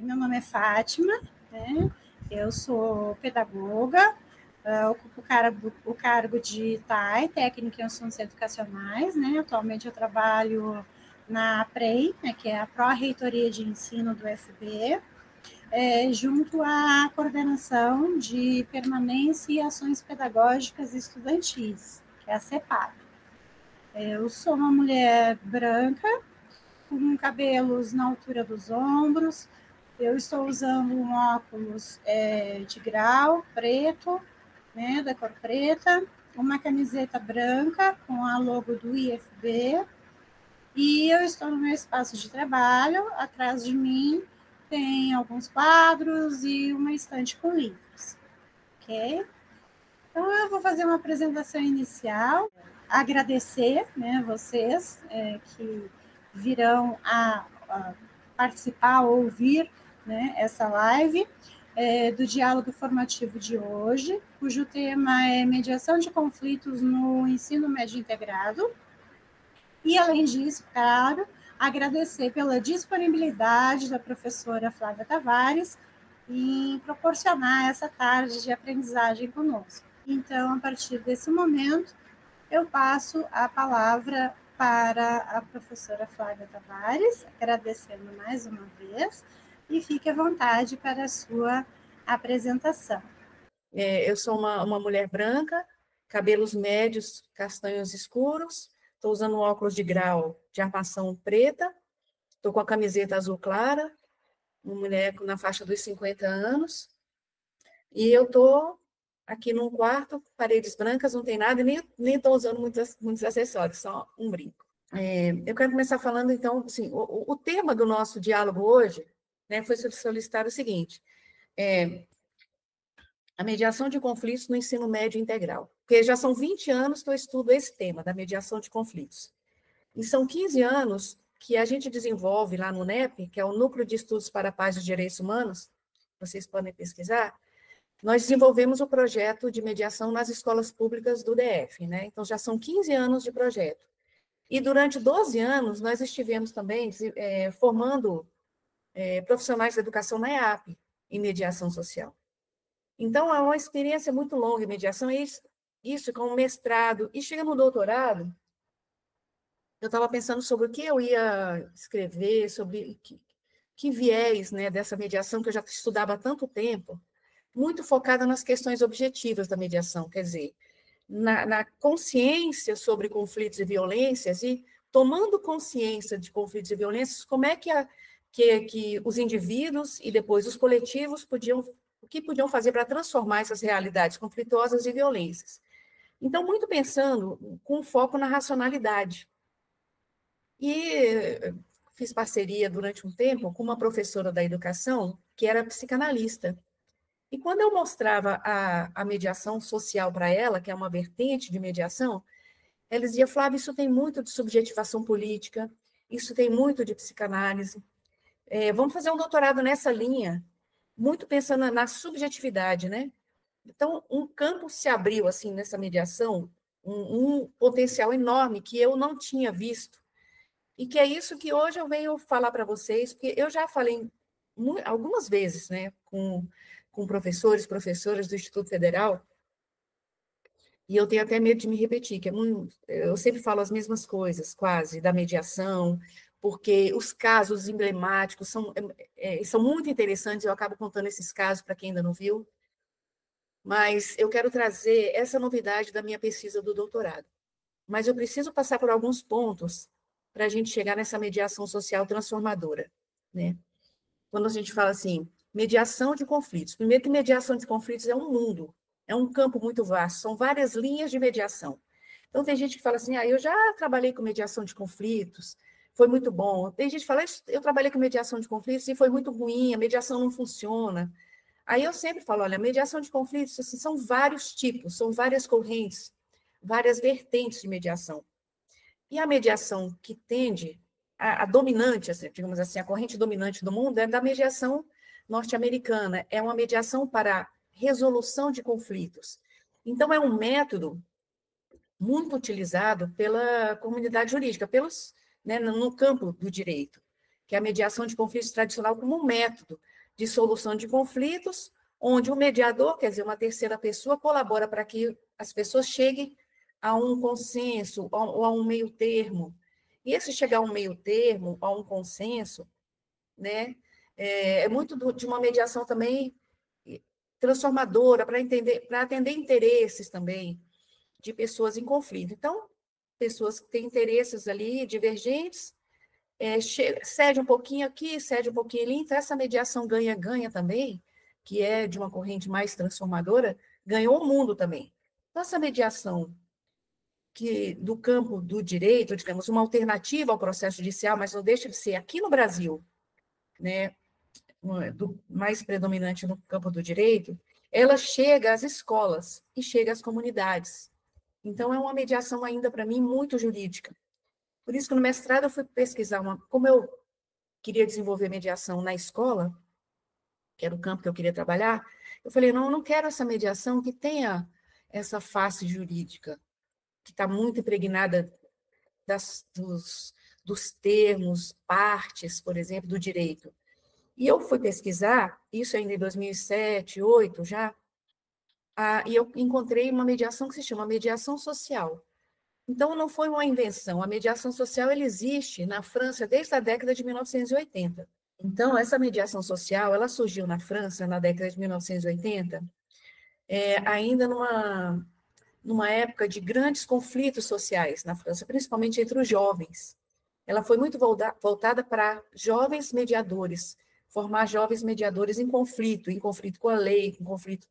Meu nome é Fátima, né? Eu sou pedagoga, ocupo o cargo de TAI, Técnica em Assuntos Educacionais, né? Atualmente eu trabalho na PREI, né, que é a Pró-Reitoria de Ensino do UFB, junto à coordenação de permanência e ações pedagógicas estudantis, que é a CEPAD. Eu sou uma mulher branca, com cabelos na altura dos ombros. Eu estou usando um óculos de grau preto, né, da cor preta, uma camiseta branca com a logo do IFB, e eu estou no meu espaço de trabalho. Atrás de mim tem alguns quadros e uma estante com livros, ok? Então, eu vou fazer uma apresentação inicial, agradecer, né, vocês que virão a participar, ouvir, né, essa live do diálogo formativo de hoje, cujo tema é mediação de conflitos no ensino médio integrado. E, além disso, claro, agradecer pela disponibilidade da professora Flávia Tavares em proporcionar essa tarde de aprendizagem conosco. Então, a partir desse momento, eu passo a palavra para a professora Flávia Tavares, agradecendo mais uma vez, e fique à vontade para a sua apresentação. Eu sou uma mulher branca, cabelos médios, castanhos escuros, estou usando um óculos de grau de armação preta, estou com a camiseta azul clara, uma mulher na faixa dos 50 anos, e eu estou aqui num quarto, paredes brancas, não tem nada, e nem estou usando muitos acessórios, só um brinco. Eu quero começar falando, então, assim, o tema do nosso diálogo hoje, né, foi solicitar o seguinte, a mediação de conflitos no ensino médio integral, porque já são 20 anos que eu estudo esse tema, da mediação de conflitos. E são 15 anos que a gente desenvolve lá no NEP, que é o Núcleo de Estudos para a Paz e Direitos Humanos, vocês podem pesquisar, nós desenvolvemos o projeto de mediação nas escolas públicas do DF, né? Então, já são 15 anos de projeto. E durante 12 anos, nós estivemos também formando profissionais da educação na EAP, em mediação social. Então, é uma experiência muito longa em mediação, e isso com o mestrado, e chega no doutorado, eu estava pensando sobre o que eu ia escrever, sobre que viés, né, dessa mediação que eu já estudava há tanto tempo, muito focada nas questões objetivas da mediação, quer dizer, na consciência sobre conflitos e violências, e tomando consciência de conflitos e violências, como é que os indivíduos e depois os coletivos o que podiam fazer para transformar essas realidades conflituosas e violências. Então, muito pensando com foco na racionalidade. E fiz parceria durante um tempo com uma professora da educação que era psicanalista. E quando eu mostrava a mediação social para ela, que é uma vertente de mediação, ela dizia, Flávia, isso tem muito de subjetivação política, isso tem muito de psicanálise. Vamos fazer um doutorado nessa linha, muito pensando na subjetividade, né? Então, um campo se abriu, assim, nessa mediação, um potencial enorme que eu não tinha visto, e que é isso que hoje eu venho falar para vocês, porque eu já falei algumas vezes, né, com professores, professoras do Instituto Federal, e eu tenho até medo de me repetir, eu sempre falo as mesmas coisas, quase, da mediação, porque os casos emblemáticos são muito interessantes, eu acabo contando esses casos para quem ainda não viu, mas eu quero trazer essa novidade da minha pesquisa do doutorado. Mas eu preciso passar por alguns pontos para a gente chegar nessa mediação social transformadora, né? Quando a gente fala assim, mediação de conflitos. Primeiro que mediação de conflitos é um mundo, é um campo muito vasto, são várias linhas de mediação. Então, tem gente que fala assim, eu já trabalhei com mediação de conflitos, foi muito bom. Tem gente que fala, eu trabalhei com mediação de conflitos e foi muito ruim, a mediação não funciona. Aí eu sempre falo, olha, mediação de conflitos assim, são vários tipos, são várias correntes, várias vertentes de mediação. E a mediação que tende, a dominante, assim, digamos assim, a corrente dominante do mundo é da mediação norte-americana, é uma mediação para resolução de conflitos. Então, é um método muito utilizado pela comunidade jurídica, no campo do direito. que é a mediação de conflitos tradicional como um método de solução de conflitos, onde o mediador, quer dizer, uma terceira pessoa, colabora para que as pessoas cheguem a um consenso ou a um meio termo. E esse chegar a um meio termo, a um consenso, né, é muito de uma mediação também transformadora para atender interesses também de pessoas em conflito. Então, pessoas que têm interesses ali divergentes, cede um pouquinho aqui, cede um pouquinho ali, então essa mediação ganha-ganha também, que é de uma corrente mais transformadora, ganhou o mundo também. Então, essa mediação que do campo do direito, digamos, uma alternativa ao processo judicial, mas não deixa de ser aqui no Brasil, né, mais predominante no campo do direito, ela chega às escolas e chega às comunidades. Então, é uma mediação ainda, para mim, muito jurídica. Por isso que no mestrado eu fui pesquisar, como eu queria desenvolver mediação na escola, que era o campo que eu queria trabalhar, eu falei, não, eu não quero essa mediação que tenha essa face jurídica, que está muito impregnada dos termos, partes, por exemplo, do direito. E eu fui pesquisar, isso ainda em 2007, 2008 já, e eu encontrei uma mediação que se chama mediação social. Então, não foi uma invenção, a mediação social ela existe na França desde a década de 1980. Então, essa mediação social, ela surgiu na França na década de 1980, ainda numa época de grandes conflitos sociais na França, principalmente entre os jovens. Ela foi muito voltada para jovens mediadores, formar jovens mediadores em conflito com a lei, em conflito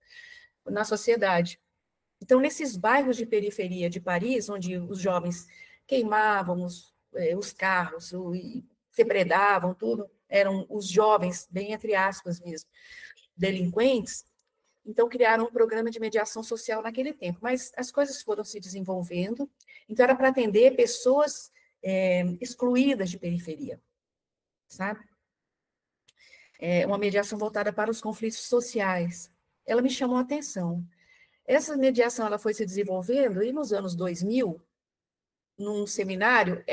na sociedade. Então, nesses bairros de periferia de Paris, onde os jovens queimavam os carros, e depredavam tudo, eram os jovens, bem entre aspas mesmo, delinquentes, então criaram um programa de mediação social naquele tempo. Mas as coisas foram se desenvolvendo, então era para atender pessoas excluídas de periferia, sabe? Uma mediação voltada para os conflitos sociais. Ela me chamou a atenção. Essa mediação ela foi se desenvolvendo e nos anos 2000, num seminário,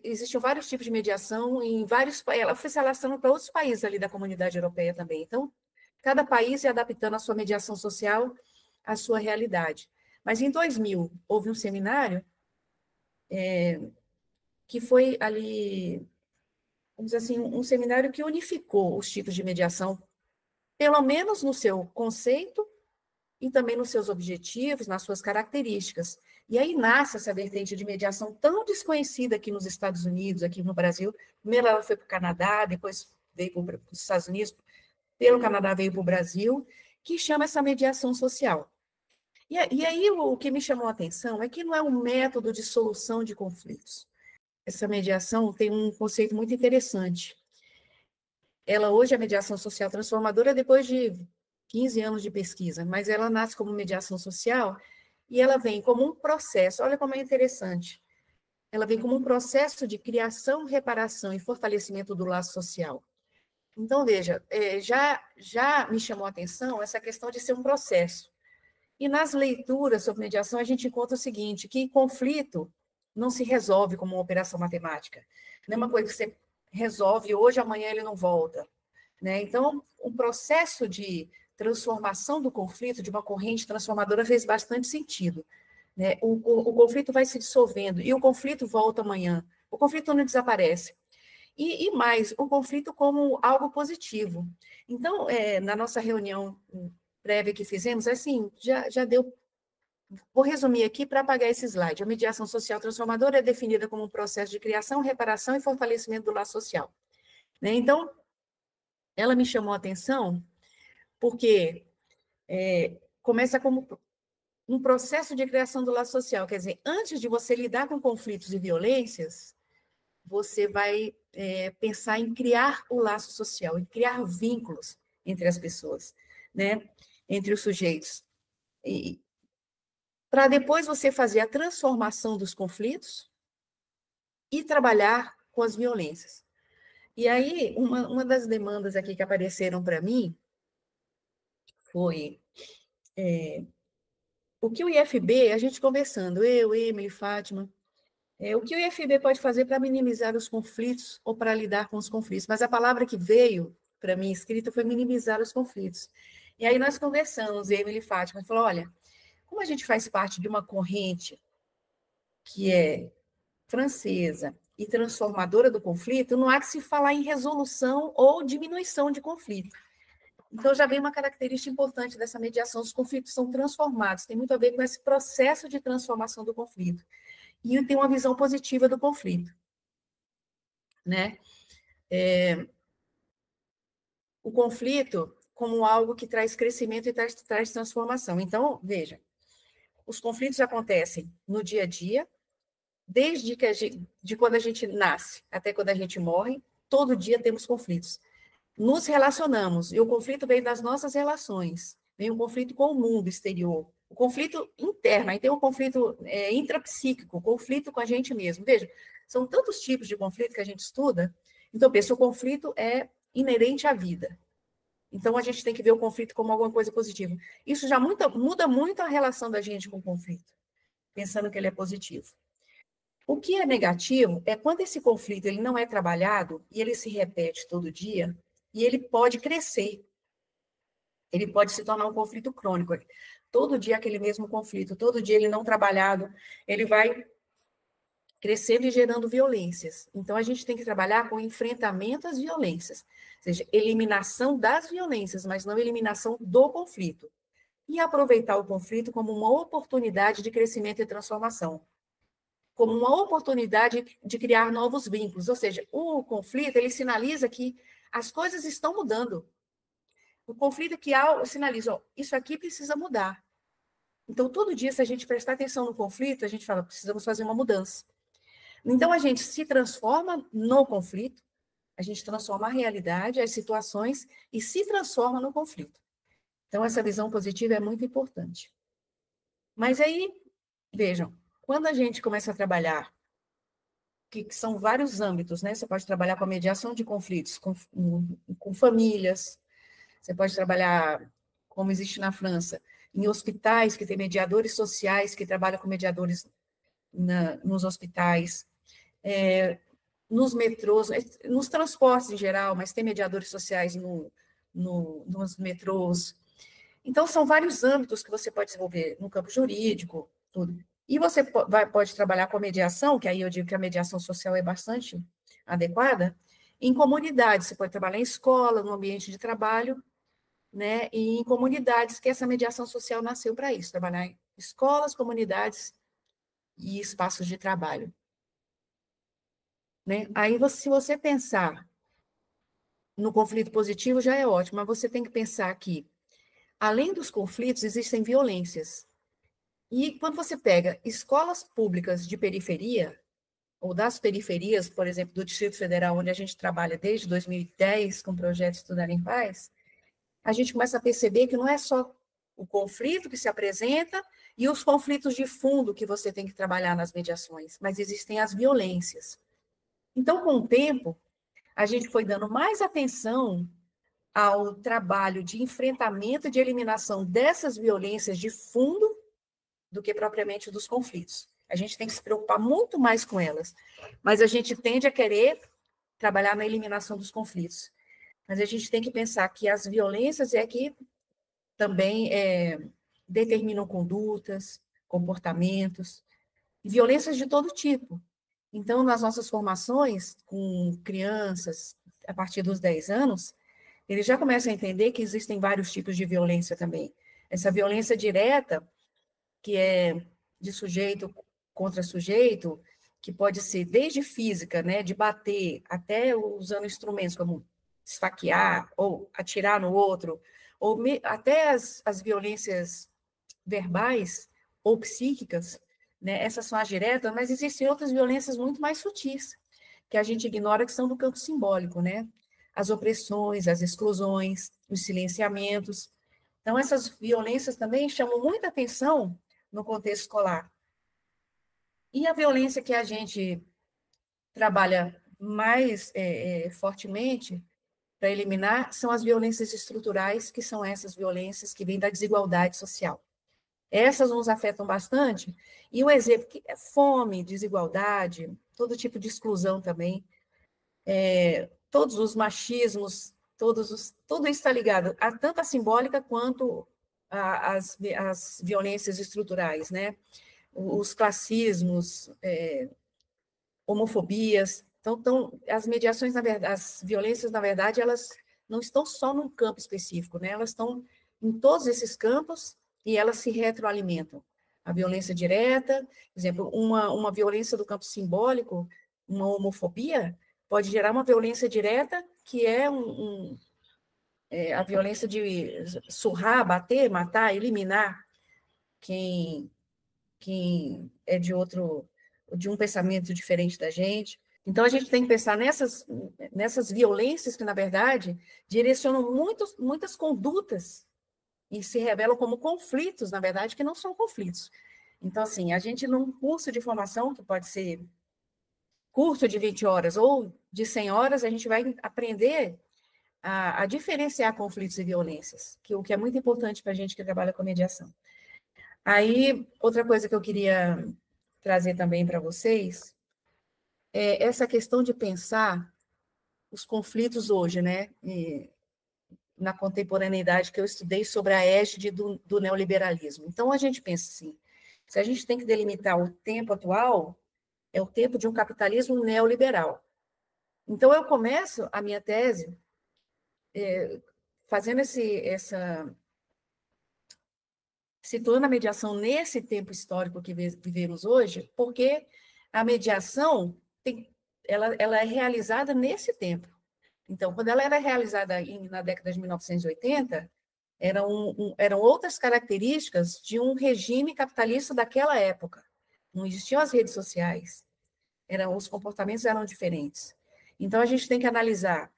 existiam vários tipos de mediação em vários países. Ela foi se alastrando para outros países ali da comunidade europeia também. Então, cada país ia adaptando a sua mediação social à sua realidade. Mas em 2000, houve um seminário que foi ali, vamos dizer assim, um seminário que unificou os tipos de mediação, pelo menos no seu conceito e também nos seus objetivos, nas suas características. E aí nasce essa vertente de mediação tão desconhecida aqui nos Estados Unidos, aqui no Brasil. Primeiro ela foi para o Canadá, depois veio para os Estados Unidos, pelo Canadá veio para o Brasil, que chama essa mediação social. E aí o que me chamou a atenção é que não é um método de solução de conflitos. Essa mediação tem um conceito muito interessante. Ela hoje é a mediação social transformadora depois de 15 anos de pesquisa, mas ela nasce como mediação social e ela vem como um processo, olha como é interessante, ela vem como um processo de criação, reparação e fortalecimento do laço social. Então, veja, já me chamou a atenção essa questão de ser um processo. E nas leituras sobre mediação, a gente encontra o seguinte, que conflito não se resolve como uma operação matemática. Não é uma coisa que você resolve hoje, amanhã ele não volta. Né? Então, o processo de transformação do conflito, de uma corrente transformadora, fez bastante sentido. Né? O conflito vai se dissolvendo, e o conflito volta amanhã. O conflito não desaparece. E mais, o conflito como algo positivo. Então, na nossa reunião prévia que fizemos, assim, já deu. Vou resumir aqui para apagar esse slide. A mediação social transformadora é definida como um processo de criação, reparação e fortalecimento do laço social. Né? Então, ela me chamou a atenção porque começa como um processo de criação do laço social. Quer dizer, antes de você lidar com conflitos e violências, você vai pensar em criar o laço social, em criar vínculos entre as pessoas, né? Entre os sujeitos. Para depois você fazer a transformação dos conflitos e trabalhar com as violências. E aí, uma das demandas aqui que apareceram para mim foi o que o IFB, a gente conversando, eu, Emily, Fátima, O que o IFB pode fazer para minimizar os conflitos ou para lidar com os conflitos? Mas a palavra que veio para mim escrita foi minimizar os conflitos. E aí nós conversamos, Emily e Fátima, falou, olha, como a gente faz parte de uma corrente que é francesa e transformadora do conflito, não há que se falar em resolução ou diminuição de conflito. Então, já vem uma característica importante dessa mediação, os conflitos são transformados, tem muito a ver com esse processo de transformação do conflito. E tem uma visão positiva do conflito, né? O conflito como algo que traz crescimento e traz transformação. Então, veja, os conflitos acontecem no dia a dia, desde que de quando a gente nasce até quando a gente morre, todo dia temos conflitos. Nos relacionamos, e o conflito vem das nossas relações, vem o conflito com o mundo exterior, o conflito interno, aí tem o conflito intrapsíquico, o conflito com a gente mesmo. Veja, são tantos tipos de conflito que a gente estuda, então, pensa, o conflito é inerente à vida. Então, a gente tem que ver o conflito como alguma coisa positiva. Isso já muda muito a relação da gente com o conflito, pensando que ele é positivo. O que é negativo é quando esse conflito ele não é trabalhado e ele se repete todo dia, e ele pode crescer. Ele pode se tornar um conflito crônico. Todo dia aquele mesmo conflito, todo dia ele não trabalhado, ele vai crescendo e gerando violências. Então, a gente tem que trabalhar com enfrentamento às violências, ou seja, eliminação das violências, mas não eliminação do conflito. E aproveitar o conflito como uma oportunidade de crescimento e transformação, como uma oportunidade de criar novos vínculos. Ou seja, o conflito, ele sinaliza que as coisas estão mudando. O conflito que sinaliza, ó, isso aqui precisa mudar. Então, todo dia, se a gente prestar atenção no conflito, a gente fala, precisamos fazer uma mudança. Então, a gente se transforma no conflito, a gente transforma a realidade, as situações, e se transforma no conflito. Então, essa visão positiva é muito importante. Mas aí, vejam, quando a gente começa a trabalhar, que são vários âmbitos, né? Você pode trabalhar com a mediação de conflitos, com famílias, você pode trabalhar, como existe na França, em hospitais, que tem mediadores sociais, que trabalham com mediadores nos hospitais, nos metrôs, nos transportes em geral, mas tem mediadores sociais nos metrôs. Então, são vários âmbitos que você pode desenvolver no campo jurídico, tudo. E você pode trabalhar com a mediação, que aí eu digo que a mediação social é bastante adequada, em comunidades. Você pode trabalhar em escola, no ambiente de trabalho, né? E em comunidades, que essa mediação social nasceu para isso, trabalhar em escolas, comunidades e espaços de trabalho. Né? Aí, se você pensar no conflito positivo, já é ótimo, mas você tem que pensar que, além dos conflitos, existem violências. E quando você pega escolas públicas de periferia, ou das periferias, por exemplo, do Distrito Federal, onde a gente trabalha desde 2010 com o projeto Estudar em Paz, a gente começa a perceber que não é só o conflito que se apresenta e os conflitos de fundo que você tem que trabalhar nas mediações, mas existem as violências. Então, com o tempo, a gente foi dando mais atenção ao trabalho de enfrentamento e de eliminação dessas violências de fundo do que propriamente dos conflitos. A gente tem que se preocupar muito mais com elas, mas a gente tende a querer trabalhar na eliminação dos conflitos. Mas a gente tem que pensar que as violências é que também determinam condutas, comportamentos, e violências de todo tipo. Então, nas nossas formações com crianças, a partir dos 10 anos, eles já começam a entender que existem vários tipos de violência também. Essa violência direta, que é de sujeito contra sujeito, que pode ser desde física, né, de bater, até usando instrumentos como esfaquear, ou atirar no outro, ou até as violências verbais ou psíquicas, né, essas são as diretas, mas existem outras violências muito mais sutis, que a gente ignora, que são do campo simbólico, né? As opressões, as exclusões, os silenciamentos. Então, essas violências também chamam muita atenção no contexto escolar. E a violência que a gente trabalha mais fortemente para eliminar são as violências estruturais, que são essas violências que vêm da desigualdade social. Essas nos afetam bastante. E o exemplo que é fome, desigualdade, todo tipo de exclusão também, todos os machismos, tudo isso está ligado a tanto a simbólica quanto as violências estruturais, né? Os classismos, homofobias. Então, as mediações, na verdade, as violências, na verdade, elas não estão só num campo específico, né? Elas estão em todos esses campos e elas se retroalimentam. A violência direta, por exemplo, uma violência do campo simbólico, uma homofobia, pode gerar uma violência direta, que é a violência de surrar, bater, matar, eliminar quem é de um pensamento diferente da gente. Então, a gente tem que pensar nessas violências que, na verdade, direcionam muitas condutas e se revelam como conflitos, na verdade, que não são conflitos. Então, assim, a gente, num curso de formação, que pode ser curto de 20 horas ou de 100 horas, a gente vai aprender a diferenciar conflitos e violências, o que é muito importante para a gente que trabalha com mediação. Aí, outra coisa que eu queria trazer também para vocês é essa questão de pensar os conflitos hoje, né? Na contemporaneidade que eu estudei sobre a égide do neoliberalismo. Então, a gente pensa assim, se a gente tem que delimitar o tempo atual, é o tempo de um capitalismo neoliberal. Então, eu começo a minha tese fazendo situando a mediação nesse tempo histórico que vivemos hoje, porque a mediação ela é realizada nesse tempo. Então, quando ela era realizada na década de 1980, eram outras características de um regime capitalista daquela época. Não existiam as redes sociais, os comportamentos eram diferentes. Então, a gente tem que analisar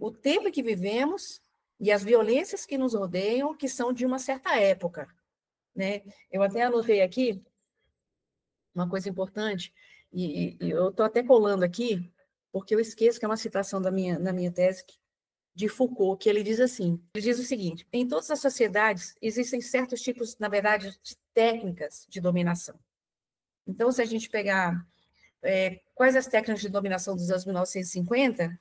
o tempo em que vivemos e as violências que nos rodeiam, que são de uma certa época, né? Eu até anotei aqui uma coisa importante, e eu estou até colando aqui, porque eu esqueço que é uma citação na minha tese, de Foucault, que ele diz assim, ele diz o seguinte, em todas as sociedades existem certos tipos, na verdade, de técnicas de dominação. Então, se a gente pegar quais as técnicas de dominação dos anos 1950,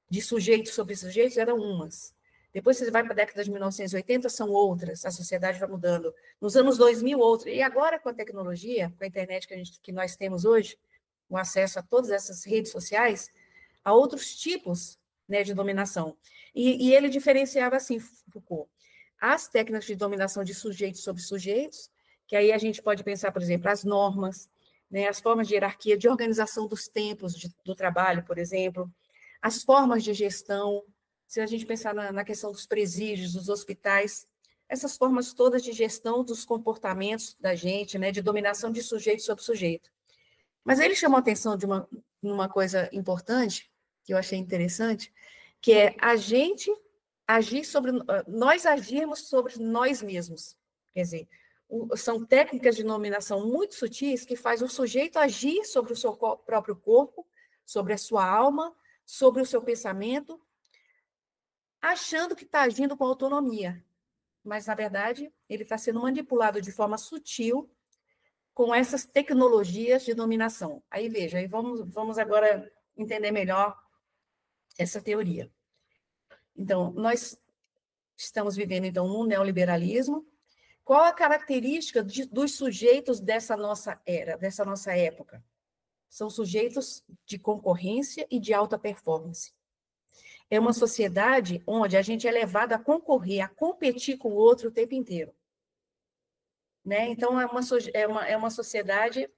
de sujeitos sobre sujeitos, eram umas. Depois você vai para a década de 1980, são outras, a sociedade vai mudando. Nos anos 2000, outras. E agora, com a tecnologia, com a internet que nós temos hoje, o acesso a todas essas redes sociais, há outros tipos, né, de dominação. E ele diferenciava assim, Foucault, as técnicas de dominação de sujeitos sobre sujeitos, que aí a gente pode pensar, por exemplo, as normas, né, as formas de hierarquia, de organização dos tempos do trabalho, por exemplo, as formas de gestão, se a gente pensar na questão dos presídios, dos hospitais, essas formas todas de gestão dos comportamentos da gente, né, de dominação de sujeito sobre sujeito. Mas ele chamou a atenção de uma coisa importante, que eu achei interessante, que é nós agirmos sobre nós mesmos. Quer dizer, são técnicas de dominação muito sutis que faz o sujeito agir sobre o seu próprio corpo, sobre a sua alma, sobre o seu pensamento, achando que está agindo com autonomia. Mas, na verdade, ele está sendo manipulado de forma sutil com essas tecnologias de dominação. Aí, veja, aí vamos agora entender melhor essa teoria. Então, nós estamos vivendo, então, num neoliberalismo. Qual a característica dos sujeitos dessa nossa era, dessa nossa época? São sujeitos de concorrência e de alta performance. É uma sociedade onde a gente é levado a concorrer, a competir com o outro o tempo inteiro. Né? Então, é uma sociedade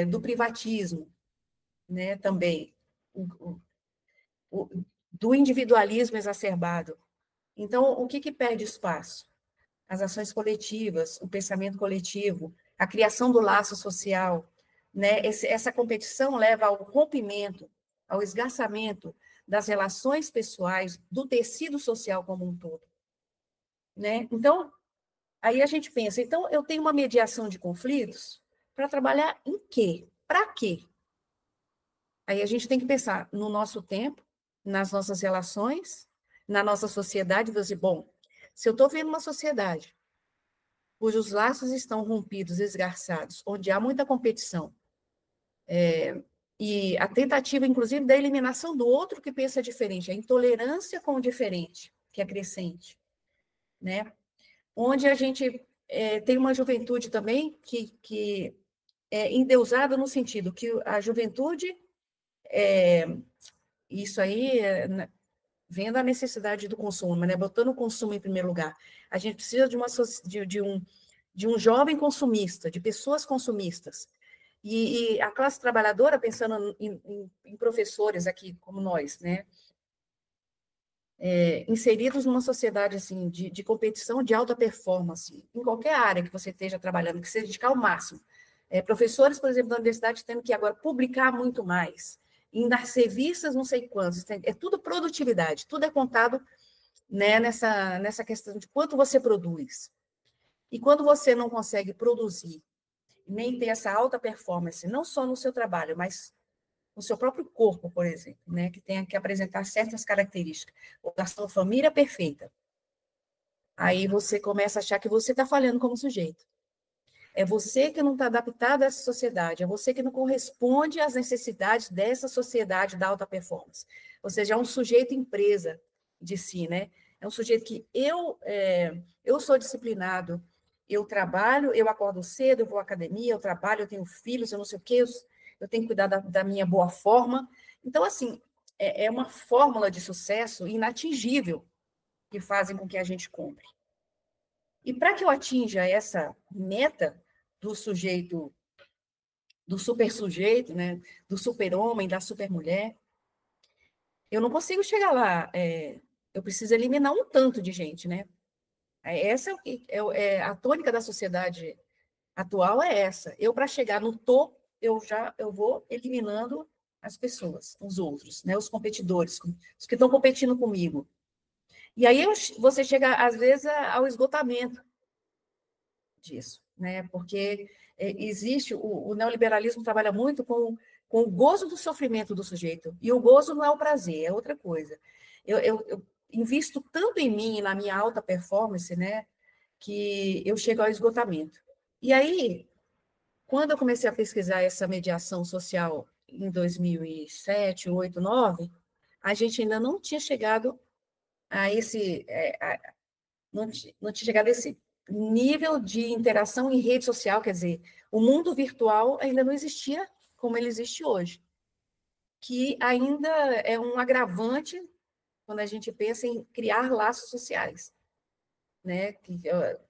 do privatismo, né? Também, do individualismo exacerbado. Então, o que perde espaço? As ações coletivas, o pensamento coletivo, a criação do laço social, né? Essa competição leva ao rompimento, ao esgarçamento das relações pessoais, do tecido social como um todo. Né? Então, aí a gente pensa, então eu tenho uma mediação de conflitos para trabalhar em quê? Para quê? Aí a gente tem que pensar no nosso tempo, nas nossas relações, na nossa sociedade, e dizer, bom, se eu estou vendo uma sociedade cujos laços estão rompidos, esgarçados, onde há muita competição, e a tentativa, inclusive, da eliminação do outro que pensa diferente, a intolerância com o diferente, que é crescente, né? Onde a gente tem uma juventude também que é endeusada no sentido que a juventude, isso aí, vendo a necessidade do consumo, né? Botando o consumo em primeiro lugar, a gente precisa de um jovem consumista, de pessoas consumistas. E a classe trabalhadora, pensando em professores aqui, como nós, né? Inseridos numa sociedade assim, de competição de alta performance, em qualquer área que você esteja trabalhando, que se dedicar ao máximo. Professores, por exemplo, da universidade, tendo que agora publicar muito mais, em dar revistas não sei quantos, é tudo produtividade, tudo é contado, né, nessa questão de quanto você produz. E quando você não consegue produzir, nem ter essa alta performance, não só no seu trabalho, mas no seu próprio corpo, por exemplo, né, que tem que apresentar certas características, ou da sua família perfeita, aí você começa a achar que você está falhando como sujeito. É você que não está adaptado a essa sociedade, é você que não corresponde às necessidades dessa sociedade da alta performance. Ou seja, é um sujeito empresa de si, né? É um sujeito que eu sou disciplinado, eu trabalho, eu acordo cedo, eu vou à academia, eu trabalho, eu tenho filhos, eu não sei o quê, eu tenho que cuidar da minha boa forma. Então, assim, é uma fórmula de sucesso inatingível que fazem com que a gente compre. E para que eu atinja essa meta do sujeito, do super sujeito, né, do super-homem, da super-mulher, eu não consigo chegar lá. Eu preciso eliminar um tanto de gente, né? Essa a tônica da sociedade atual é essa. Eu, para chegar no topo, eu vou eliminando as pessoas, os outros, né, os competidores, os que estão competindo comigo. E aí você chega, às vezes, ao esgotamento disso, né? Porque existe, o neoliberalismo trabalha muito com o gozo do sofrimento do sujeito, e o gozo não é o prazer, é outra coisa. Eu invisto tanto em mim, na minha alta performance, né, que eu chego ao esgotamento. E aí, quando eu comecei a pesquisar essa mediação social em 2007, 2008, 2009, a gente ainda não tinha chegado a esse, não tinha chegado a esse nível de interação em rede social, quer dizer, o mundo virtual ainda não existia como ele existe hoje, que ainda é um agravante quando a gente pensa em criar laços sociais, né? Que,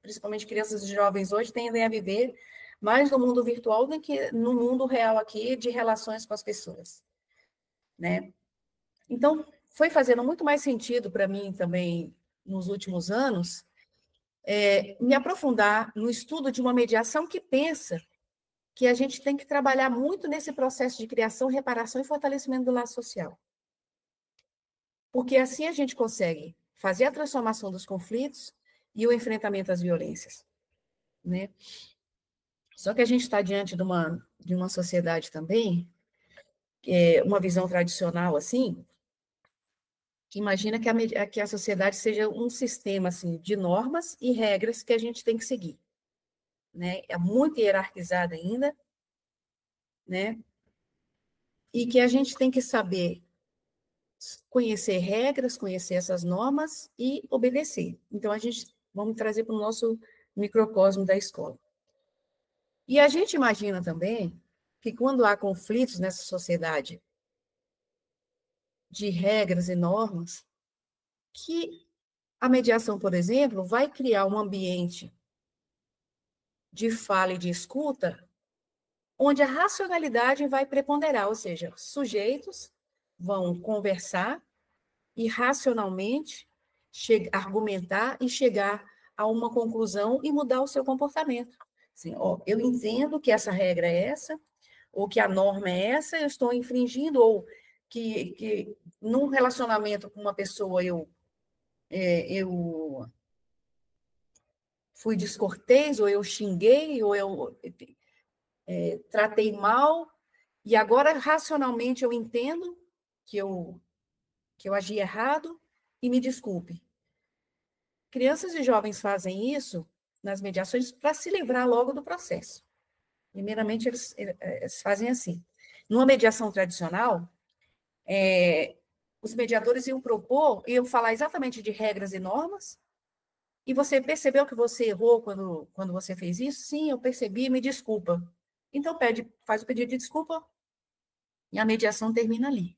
principalmente crianças e jovens hoje tendem a viver mais no mundo virtual do que no mundo real aqui de relações com as pessoas, né? Então, foi fazendo muito mais sentido para mim também nos últimos anos me aprofundar no estudo de uma mediação que pensa que a gente tem que trabalhar muito nesse processo de criação, reparação e fortalecimento do laço social. Porque assim a gente consegue fazer a transformação dos conflitos e o enfrentamento às violências, né? Só que a gente está diante de uma sociedade também, uma visão tradicional assim, que imagina que a sociedade seja um sistema assim, de normas e regras que a gente tem que seguir, né? É muito hierarquizada ainda, né? E que a gente tem que saber conhecer regras, conhecer essas normas e obedecer. Então, a gente vamos trazer para o nosso microcosmo da escola. E a gente imagina também que quando há conflitos nessa sociedade de regras e normas, que a mediação, por exemplo, vai criar um ambiente de fala e de escuta onde a racionalidade vai preponderar, ou seja, sujeitos vão conversar e racionalmente argumentar e chegar a uma conclusão e mudar o seu comportamento. Assim, ó, eu entendo que essa regra é essa, ou que a norma é essa, eu estou infringindo, ou que num relacionamento com uma pessoa eu fui descortês, ou eu xinguei, ou eu tratei mal, e agora racionalmente eu entendo que eu agi errado e me desculpe. Crianças e jovens fazem isso nas mediações para se livrar logo do processo. Primeiramente, eles fazem assim. Numa mediação tradicional, os mediadores iam falar exatamente de regras e normas, e você percebeu que você errou quando você fez isso? Sim, eu percebi, me desculpa. Então, faz o pedido de desculpa e a mediação termina ali.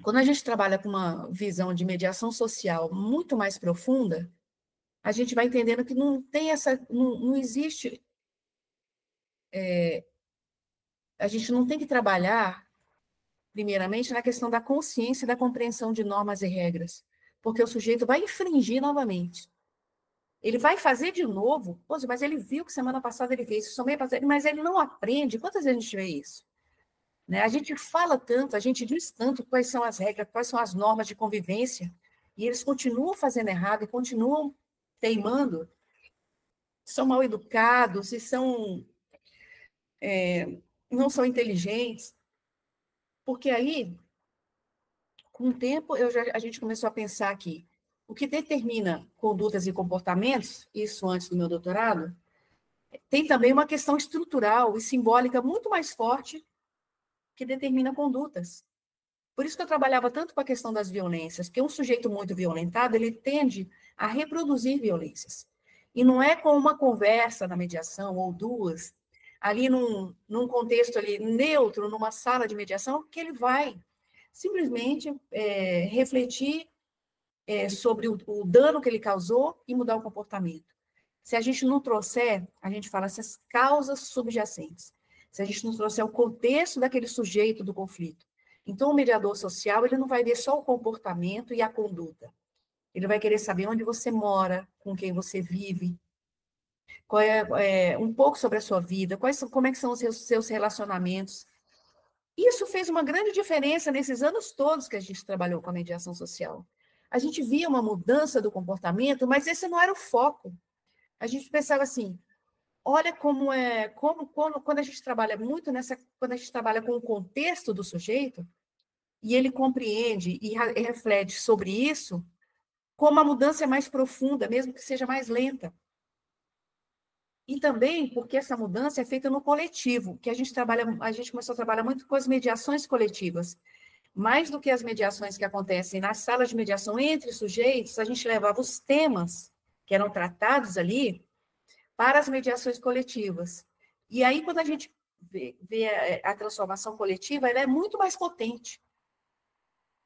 Quando a gente trabalha com uma visão de mediação social muito mais profunda, a gente vai entendendo que não tem não existe, a gente não tem que trabalhar, primeiramente, na questão da consciência e da compreensão de normas e regras, porque o sujeito vai infringir novamente. Ele vai fazer de novo, mas ele viu que semana passada ele fez isso, mas ele não aprende. Quantas vezes a gente vê isso? Né? A gente fala tanto, a gente diz tanto quais são as regras, quais são as normas de convivência, e eles continuam fazendo errado e continuam teimando, são mal educados e não são inteligentes, porque aí, com o tempo, a gente começou a pensar que o que determina condutas e comportamentos, isso antes do meu doutorado, tem também uma questão estrutural e simbólica muito mais forte que determina condutas. Por isso que eu trabalhava tanto com a questão das violências, porque um sujeito muito violentado, ele tende a reproduzir violências. E não é com uma conversa na mediação, ou duas, ali num contexto ali neutro, numa sala de mediação, que ele vai simplesmente refletir sobre o dano que ele causou e mudar o comportamento. Se a gente não trouxer, a gente fala essas causas subjacentes. Se a gente não trouxer o contexto daquele sujeito do conflito. Então, o mediador social, ele não vai ver só o comportamento e a conduta. Ele vai querer saber onde você mora, com quem você vive, qual um pouco sobre a sua vida, como é que são os seus relacionamentos. Isso fez uma grande diferença nesses anos todos que a gente trabalhou com a mediação social. A gente via uma mudança do comportamento, mas esse não era o foco. A gente pensava assim, olha quando a gente trabalha muito quando a gente trabalha com o contexto do sujeito, e ele compreende e reflete sobre isso, como a mudança é mais profunda, mesmo que seja mais lenta. E também porque essa mudança é feita no coletivo, que a gente começou a trabalhar muito com as mediações coletivas. Mais do que as mediações que acontecem nas salas de mediação entre sujeitos, a gente levava os temas que eram tratados ali para as mediações coletivas. E aí, quando a gente vê a transformação coletiva, ela é muito mais potente.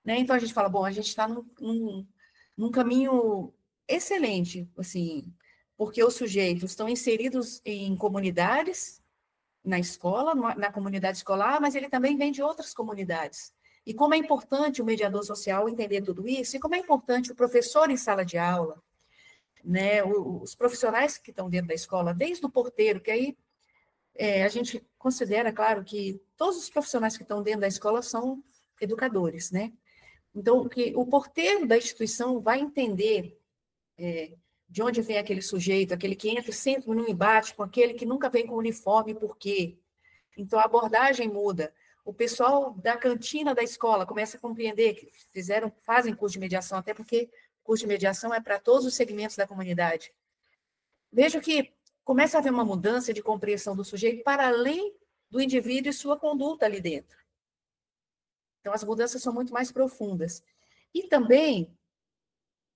Né? Então, a gente fala, bom, a gente está num caminho excelente, assim, porque os sujeitos estão inseridos em comunidades, na escola, na comunidade escolar, mas ele também vem de outras comunidades. E como é importante o mediador social entender tudo isso, e como é importante o professor em sala de aula, né? Os profissionais que estão dentro da escola, desde o porteiro, que aí a gente considera, claro, que todos os profissionais que estão dentro da escola são educadores, né? Então, que o porteiro da instituição vai entender de onde vem aquele sujeito, aquele que entra sempre no embate com aquele que nunca vem com uniforme, por quê? Então, a abordagem muda. O pessoal da cantina da escola começa a compreender que fazem curso de mediação, até porque curso de mediação é para todos os segmentos da comunidade. Vejo que começa a haver uma mudança de compreensão do sujeito para além do indivíduo e sua conduta ali dentro. Então, as mudanças são muito mais profundas. E também,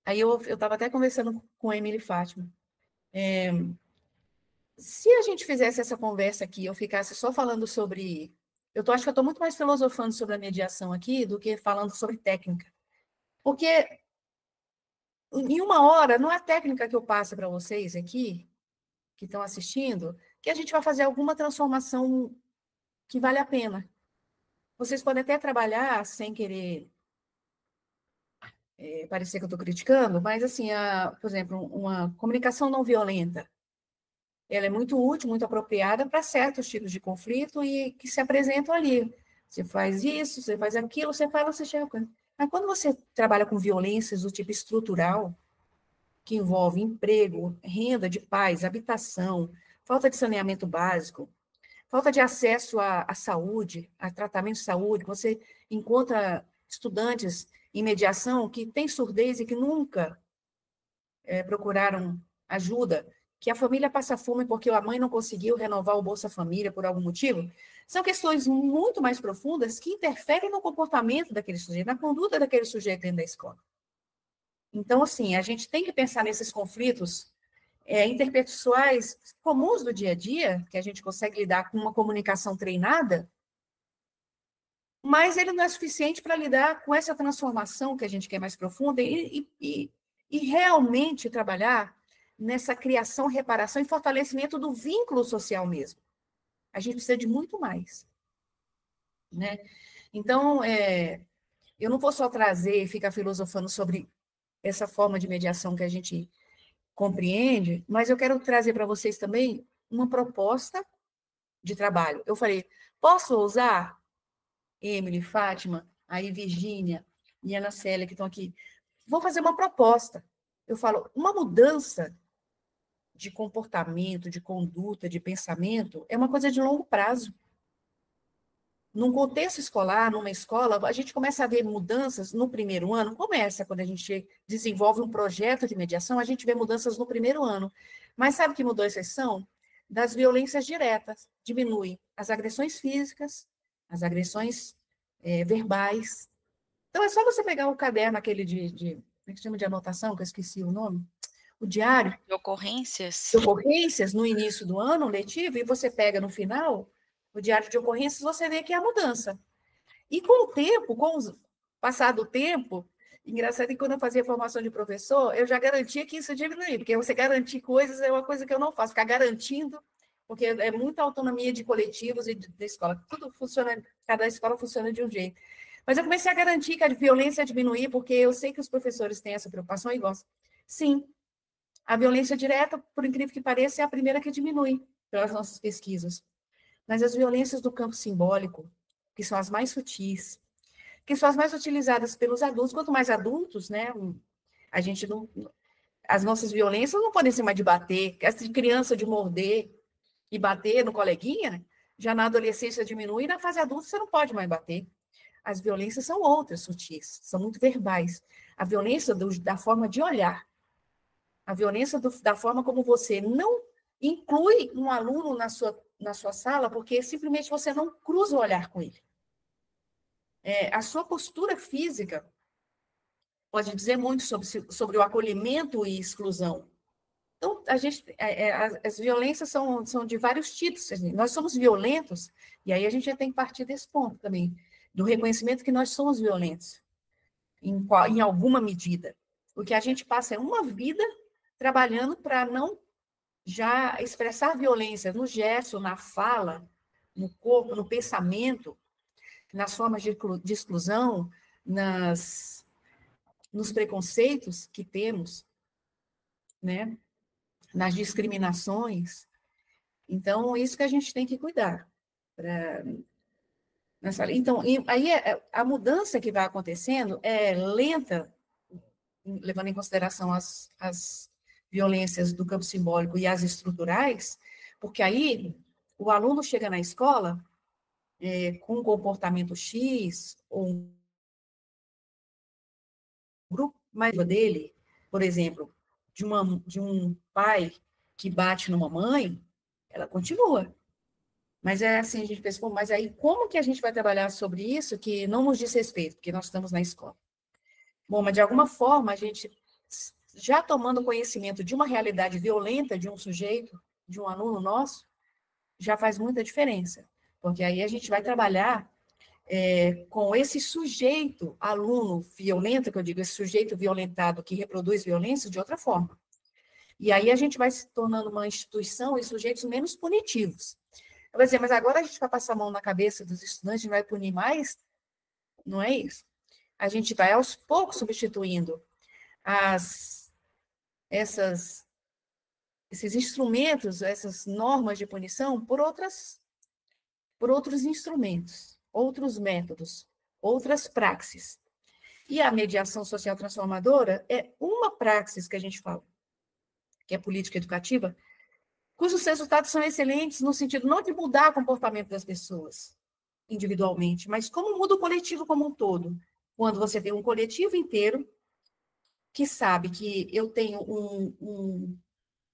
aí eu estava até conversando com a Emily Fátima, se a gente fizesse essa conversa aqui, eu ficasse só falando sobre... acho que eu estou muito mais filosofando sobre a mediação aqui do que falando sobre técnica. Porque em uma hora, não é a técnica que eu passo para vocês aqui, que estão assistindo, que a gente vai fazer alguma transformação que vale a pena. Vocês podem até trabalhar sem querer parecer que eu estou criticando, mas, assim, por exemplo, uma comunicação não violenta, ela é muito útil, muito apropriada para certos tipos de conflito e que se apresentam ali. Você faz isso, você faz aquilo, você fala, você chega... Mas quando você trabalha com violências do tipo estrutural, que envolve emprego, renda de pais, habitação, falta de saneamento básico, falta de acesso à saúde, a tratamento de saúde, você encontra estudantes em mediação que têm surdez e que nunca procuraram ajuda, que a família passa fome porque a mãe não conseguiu renovar o Bolsa Família por algum motivo, são questões muito mais profundas que interferem no comportamento daquele sujeito, na conduta daquele sujeito dentro da escola. Então, assim, a gente tem que pensar nesses conflitos interpessoais comuns do dia a dia, que a gente consegue lidar com uma comunicação treinada, mas ele não é suficiente para lidar com essa transformação que a gente quer mais profunda e realmente trabalhar nessa criação, reparação e fortalecimento do vínculo social mesmo. A gente precisa de muito mais, né? Então, eu não vou só trazer e ficar filosofando sobre essa forma de mediação que a gente compreende, mas eu quero trazer para vocês também uma proposta de trabalho. Eu falei, posso usar Emily, Fátima, aí Virgínia e Ana Célia, que estão aqui. Vou fazer uma proposta. Eu falo, uma mudança de comportamento, de conduta, de pensamento, é uma coisa de longo prazo. Num contexto escolar, numa escola, a gente começa a ver mudanças no primeiro ano, começa quando a gente desenvolve um projeto de mediação, a gente vê mudanças no primeiro ano. Mas sabe que mudanças são? Das violências diretas, diminui as agressões físicas, as agressões verbais. Então, é só você pegar o caderno aquele como é que chama de anotação, que eu esqueci o nome, o diário. De ocorrências. De ocorrências no início do ano letivo, e você pega no final o diário de ocorrências, você vê que é a mudança. E com o tempo, passado o tempo, engraçado que quando eu fazia formação de professor, eu já garantia que isso diminuía, porque você garantir coisas é uma coisa que eu não faço, ficar garantindo, porque é muita autonomia de coletivos e da escola. Tudo funciona, cada escola funciona de um jeito. Mas eu comecei a garantir que a violência ia diminuir, porque eu sei que os professores têm essa preocupação e gostam. Sim, a violência direta, por incrível que pareça, é a primeira que diminui pelas nossas pesquisas. Mas as violências do campo simbólico, que são as mais sutis, que são as mais utilizadas pelos adultos, quanto mais adultos, né, a gente não... As nossas violências não podem ser mais de bater, essa de criança de morder e bater no coleguinha, né? Já na adolescência diminui, e na fase adulta você não pode mais bater. As violências são outras, sutis, são muito verbais. A violência da forma de olhar, a violência da forma como você não inclui um aluno na sua sala, porque simplesmente você não cruza o olhar com ele. A sua postura física pode dizer muito sobre o acolhimento e exclusão. Então, as violências são de vários tipos. Nós somos violentos, e aí a gente já tem que partir desse ponto também, do reconhecimento que nós somos violentos, em alguma medida. O que a gente passa é uma vida trabalhando para não já expressar violência no gesto, na fala, no corpo, no pensamento, nas formas de exclusão, nos preconceitos que temos, né? Nas discriminações. Então, isso que a gente tem que cuidar. Então, aí a mudança que vai acontecendo é lenta, levando em consideração as violências do campo simbólico e as estruturais, porque aí o aluno chega na escola com um comportamento X, ou um grupo mais dele, por exemplo, de um pai que bate numa mãe, ela continua. Mas é assim, a gente pensa, pô, mas aí como que a gente vai trabalhar sobre isso que não nos diz respeito, porque nós estamos na escola? Bom, mas de alguma forma, a gente, já tomando conhecimento de uma realidade violenta de um sujeito, de um aluno nosso, já faz muita diferença. Porque aí a gente vai trabalhar com esse sujeito, aluno violento, que eu digo, esse sujeito violentado que reproduz violência de outra forma. E aí a gente vai se tornando uma instituição e sujeitos menos punitivos. Eu vou dizer, mas agora a gente vai passar a mão na cabeça dos estudantes e vai punir mais? Não é isso. A gente vai, aos poucos, substituindo esses instrumentos, essas normas de punição, por outros instrumentos, outros métodos, outras praxes. E a mediação social transformadora é uma praxis que a gente fala, que é política educativa, cujos resultados são excelentes no sentido não de mudar o comportamento das pessoas individualmente, mas como muda o coletivo como um todo. Quando você tem um coletivo inteiro que sabe que eu tenho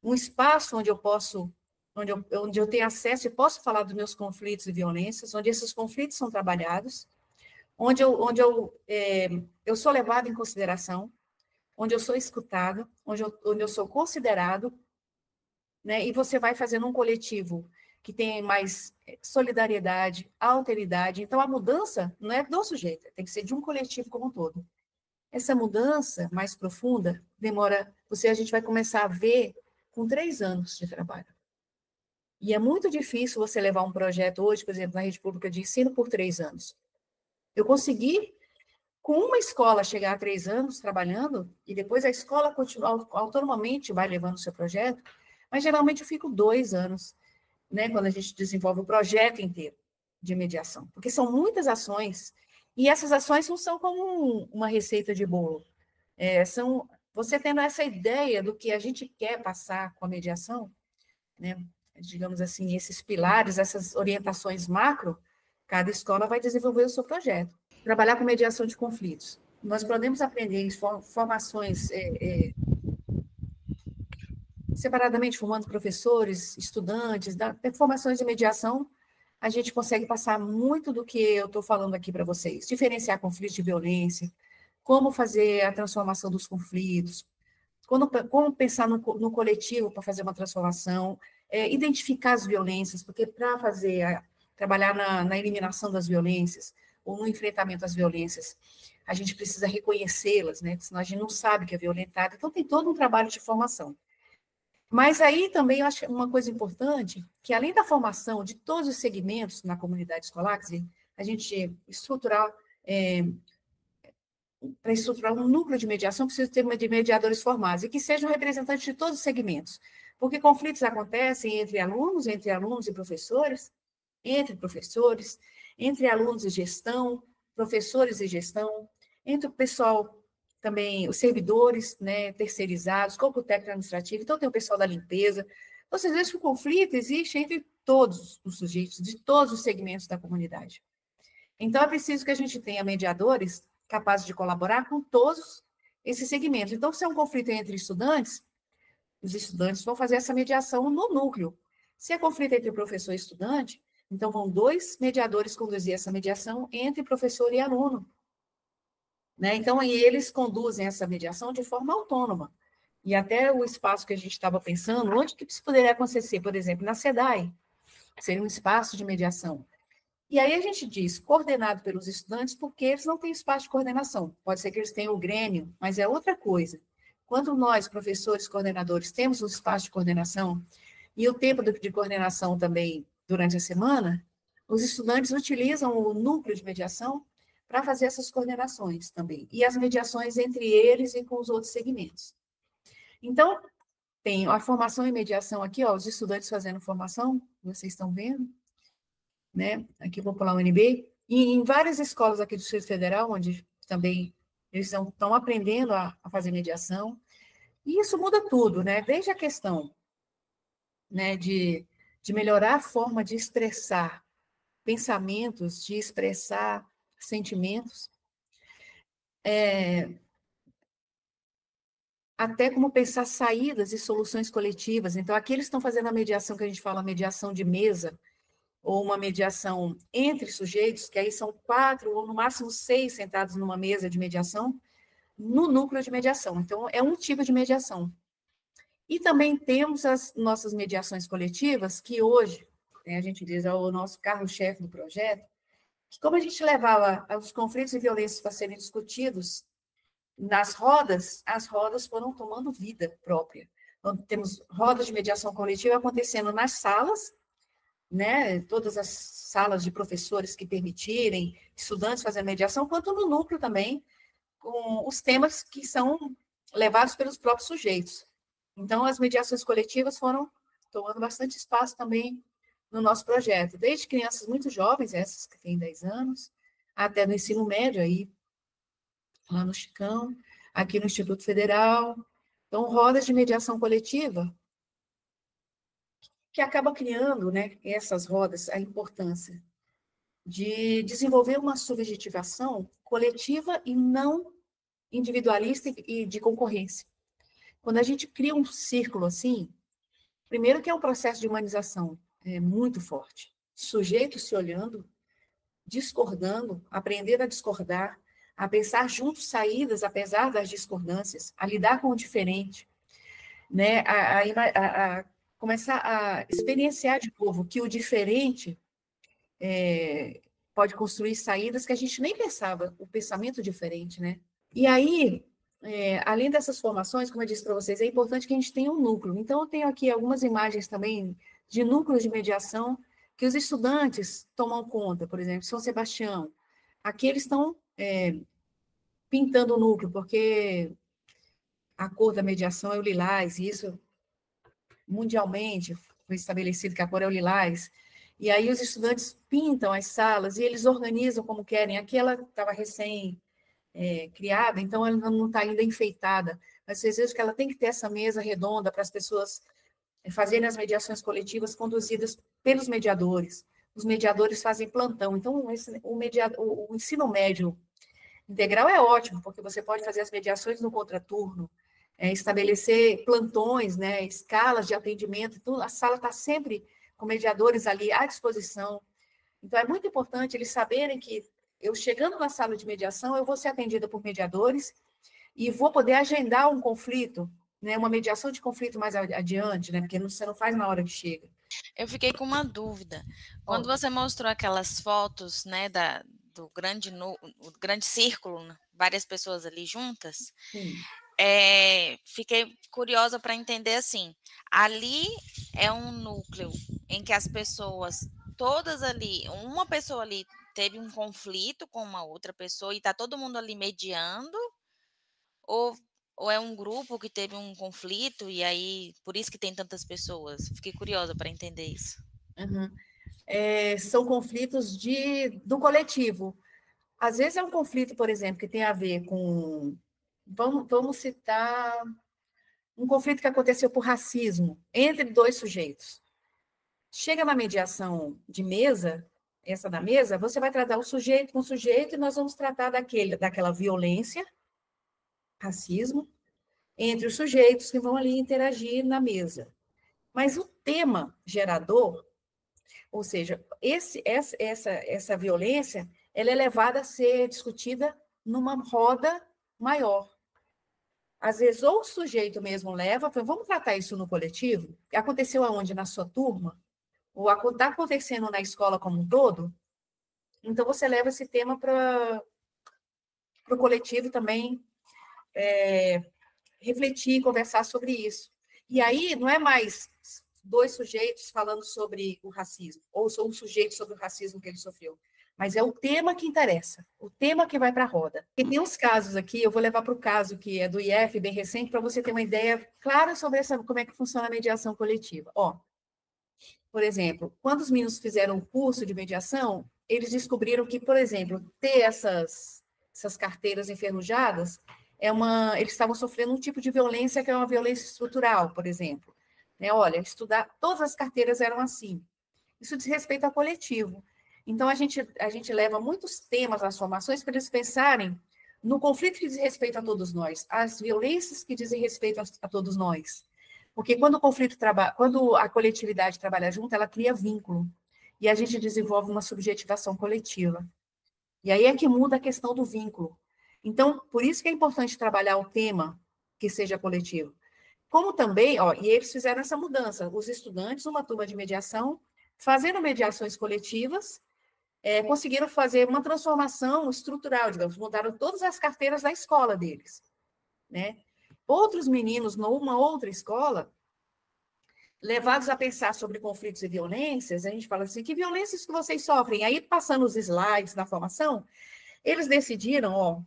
um espaço onde eu posso, onde eu tenho acesso e posso falar dos meus conflitos e violências, onde esses conflitos são trabalhados, eu sou levado em consideração, onde eu sou escutado, onde eu sou considerado, né? E você vai fazendo um coletivo que tem mais solidariedade, alteridade. Então, a mudança não é do sujeito, tem que ser de um coletivo como um todo. Essa mudança mais profunda demora, a gente vai começar a ver com 3 anos de trabalho. E é muito difícil você levar um projeto hoje, por exemplo, na rede pública de ensino, por 3 anos. Eu consegui, com uma escola, chegar a 3 anos trabalhando, e depois a escola continua, autonomamente vai levando o seu projeto, mas geralmente eu fico 2 anos, né, quando a gente desenvolve o projeto inteiro de mediação, porque são muitas ações, e essas ações não são como uma receita de bolo, são você tendo essa ideia do que a gente quer passar com a mediação, né, digamos assim, esses pilares, essas orientações macro, cada escola vai desenvolver o seu projeto. Trabalhar com mediação de conflitos. Nós podemos aprender em formações separadamente, formando professores, estudantes, formações de mediação, a gente consegue passar muito do que eu estou falando aqui para vocês. Diferenciar conflitos de violência, como fazer a transformação dos conflitos, como pensar no coletivo para fazer uma transformação, identificar as violências, porque para trabalhar na eliminação das violências, ou no enfrentamento das violências, a gente precisa reconhecê-las, né? Senão a gente não sabe que é violentada. Então, tem todo um trabalho de formação. Mas aí também eu acho uma coisa importante, que além da formação de todos os segmentos na comunidade escolar, quer dizer, a gente estruturar, para estruturar um núcleo de mediação, precisa ter de mediadores formados, e que sejam representantes de todos os segmentos, porque conflitos acontecem entre alunos e professores, entre alunos e gestão, professores e gestão, entre o pessoal também, os servidores, né, terceirizados, corpo técnico administrativo, então tem o pessoal da limpeza. Então, vocês veem que o conflito existe entre todos os sujeitos, de todos os segmentos da comunidade. Então, é preciso que a gente tenha mediadores capazes de colaborar com todos esses segmentos. Então, se é um conflito entre estudantes, os estudantes vão fazer essa mediação no núcleo. Se é conflito entre professor e estudante, então vão 2 mediadores conduzir essa mediação entre professor e aluno. Né? Então, e eles conduzem essa mediação de forma autônoma. E até o espaço que a gente estava pensando, onde que isso poderia acontecer? Por exemplo, na SEDAI, seria um espaço de mediação. E aí a gente diz, coordenado pelos estudantes, porque eles não têm espaço de coordenação. Pode ser que eles tenham o grêmio, mas é outra coisa. Quando nós, professores, coordenadores, temos um espaço de coordenação, e o tempo de coordenação também durante a semana, os estudantes utilizam o núcleo de mediação para fazer essas coordenações também, e as mediações entre eles e com os outros segmentos. Então, tem a formação e mediação aqui, ó, os estudantes fazendo formação, vocês estão vendo, né? Aqui vou pular o UNB, e em várias escolas aqui do Distrito Federal, onde também eles estão aprendendo a fazer mediação, e isso muda tudo, né? Desde a questão, né, de melhorar a forma de expressar pensamentos, de expressar sentimentos, até como pensar saídas e soluções coletivas. Então, aqui eles estão fazendo a mediação que a gente fala, mediação de mesa, ou uma mediação entre sujeitos, que aí são 4 ou no máximo 6 sentados numa mesa de mediação, no núcleo de mediação. Então, é um tipo de mediação. E também temos as nossas mediações coletivas, que hoje, né, a gente diz, é o nosso carro-chefe do projeto, que como a gente levava os conflitos e violências para serem discutidos nas rodas, as rodas foram tomando vida própria. Então, temos rodas de mediação coletiva acontecendo nas salas, né, todas as salas de professores que permitirem, estudantes fazendo mediação, quanto no núcleo também, com os temas que são levados pelos próprios sujeitos. Então, as mediações coletivas foram tomando bastante espaço também no nosso projeto, desde crianças muito jovens, essas que têm 10 anos, até no ensino médio, aí, lá no Chicão, aqui no Instituto Federal. Então, rodas de mediação coletiva, que acaba criando, né, essas rodas, a importância de desenvolver uma subjetivação coletiva e não individualista e de concorrência. Quando a gente cria um círculo assim, Primeiro que é um processo de humanização muito forte. Sujeitos se olhando, discordando, aprender a discordar, a pensar juntos saídas, apesar das discordâncias, a lidar com o diferente, né? A começar a experienciar de novo que o diferente pode construir saídas que a gente nem pensava, o pensamento diferente, né? E aí, além dessas formações, como eu disse para vocês, é importante que a gente tenha um núcleo. Então, eu tenho aqui algumas imagens também de núcleos de mediação que os estudantes tomam conta, por exemplo, São Sebastião. Aqui eles estão pintando o núcleo, porque a cor da mediação é o lilás, e isso mundialmente foi estabelecido que a cor é o lilás. E aí os estudantes pintam as salas e eles organizam como querem. Aqui ela estava criada, então ela não está ainda enfeitada, mas vocês vejam que ela tem que ter essa mesa redonda para as pessoas fazerem as mediações coletivas conduzidas pelos mediadores. Os mediadores fazem plantão, então o ensino médio integral é ótimo, porque você pode fazer as mediações no contraturno, estabelecer plantões, né, escalas de atendimento, tudo, a sala está sempre com mediadores ali à disposição. Então, é muito importante eles saberem que eu chegando na sala de mediação, eu vou ser atendida por mediadores e vou poder agendar um conflito, né, uma mediação de conflito mais adiante, né, porque você não faz na hora que chega. Eu fiquei com uma dúvida. Quando você mostrou aquelas fotos, né, do o grande círculo, né, várias pessoas ali juntas, fiquei curiosa para entender assim, ali é um núcleo em que as pessoas, todas ali, uma pessoa ali teve um conflito com uma outra pessoa e está todo mundo ali mediando, ou é um grupo que teve um conflito e aí, por isso que tem tantas pessoas? Fiquei curiosa para entender isso. Uhum. São conflitos do coletivo. Às vezes é um conflito, por exemplo, que tem a ver com... Vamos citar um conflito que aconteceu por racismo entre dois sujeitos. Chega na mediação de mesa, essa da mesa, você vai tratar o sujeito com o sujeito e nós vamos tratar daquela violência, racismo, entre os sujeitos que vão ali interagir na mesa. Mas o tema gerador, ou seja, essa violência, ela é levada a ser discutida numa roda maior. Às vezes, ou o sujeito mesmo leva, vamos tratar isso no coletivo? Aconteceu aonde? Na sua turma? Ou está acontecendo na escola como um todo? Então, você leva esse tema para o coletivo também refletir, conversar sobre isso. E aí, não é mais dois sujeitos falando sobre o racismo, ou um sujeito sobre o racismo que ele sofreu, mas é o tema que interessa, o tema que vai para a roda. E tem uns casos aqui, eu vou levar para o caso que é do IF, bem recente, para você ter uma ideia clara sobre como é que funciona a mediação coletiva. Por exemplo, quando os meninos fizeram um curso de mediação, eles descobriram que, por exemplo, ter essas carteiras enferrujadas, eles estavam sofrendo um tipo de violência que é uma violência estrutural, por exemplo. Olha, todas as carteiras eram assim. Isso diz respeito ao coletivo. Então, a gente leva muitos temas nas formações para eles pensarem no conflito que diz respeito a todos nós, as violências que dizem respeito a todos nós. Porque quando a coletividade trabalha junto, ela cria vínculo. E a gente desenvolve uma subjetivação coletiva. E aí é que muda a questão do vínculo. Então, por isso que é importante trabalhar o tema que seja coletivo. Como também, e eles fizeram essa mudança, os estudantes, uma turma de mediação, fazendo mediações coletivas, conseguiram fazer uma transformação estrutural, digamos, mudaram todas as carteiras da escola deles, né? Outros meninos, numa outra escola, levados a pensar sobre conflitos e violências, a gente fala assim, que violências que vocês sofrem? Aí, passando os slides na formação, eles decidiram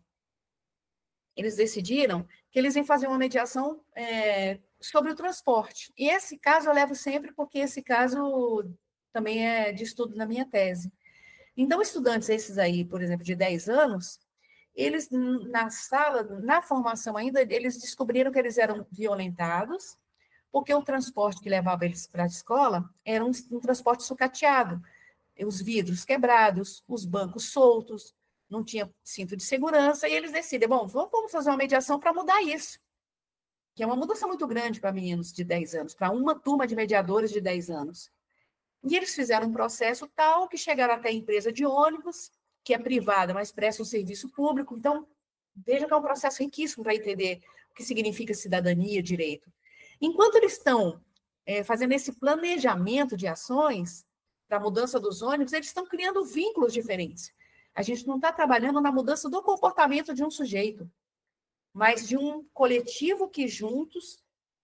que eles iam fazer uma mediação sobre o transporte. E esse caso eu levo sempre porque esse caso também é de estudo na minha tese. Então, estudantes esses aí, por exemplo, de 10 anos, eles, na sala, na formação ainda, eles descobriram que eles eram violentados, porque o transporte que levava eles para a escola era um transporte sucateado, os vidros quebrados, os bancos soltos, não tinha cinto de segurança, e eles decidem, bom, vamos fazer uma mediação para mudar isso. que é uma mudança muito grande para meninos de 10 anos, para uma turma de mediadores de 10 anos. E eles fizeram um processo tal que chegaram até a empresa de ônibus, que é privada, mas presta um serviço público. Então, veja que é um processo riquíssimo para entender o que significa cidadania, direito. Enquanto eles estão fazendo esse planejamento de ações para a mudança dos ônibus, eles estão criando vínculos diferentes. A gente não está trabalhando na mudança do comportamento de um sujeito, mas de um coletivo que juntos,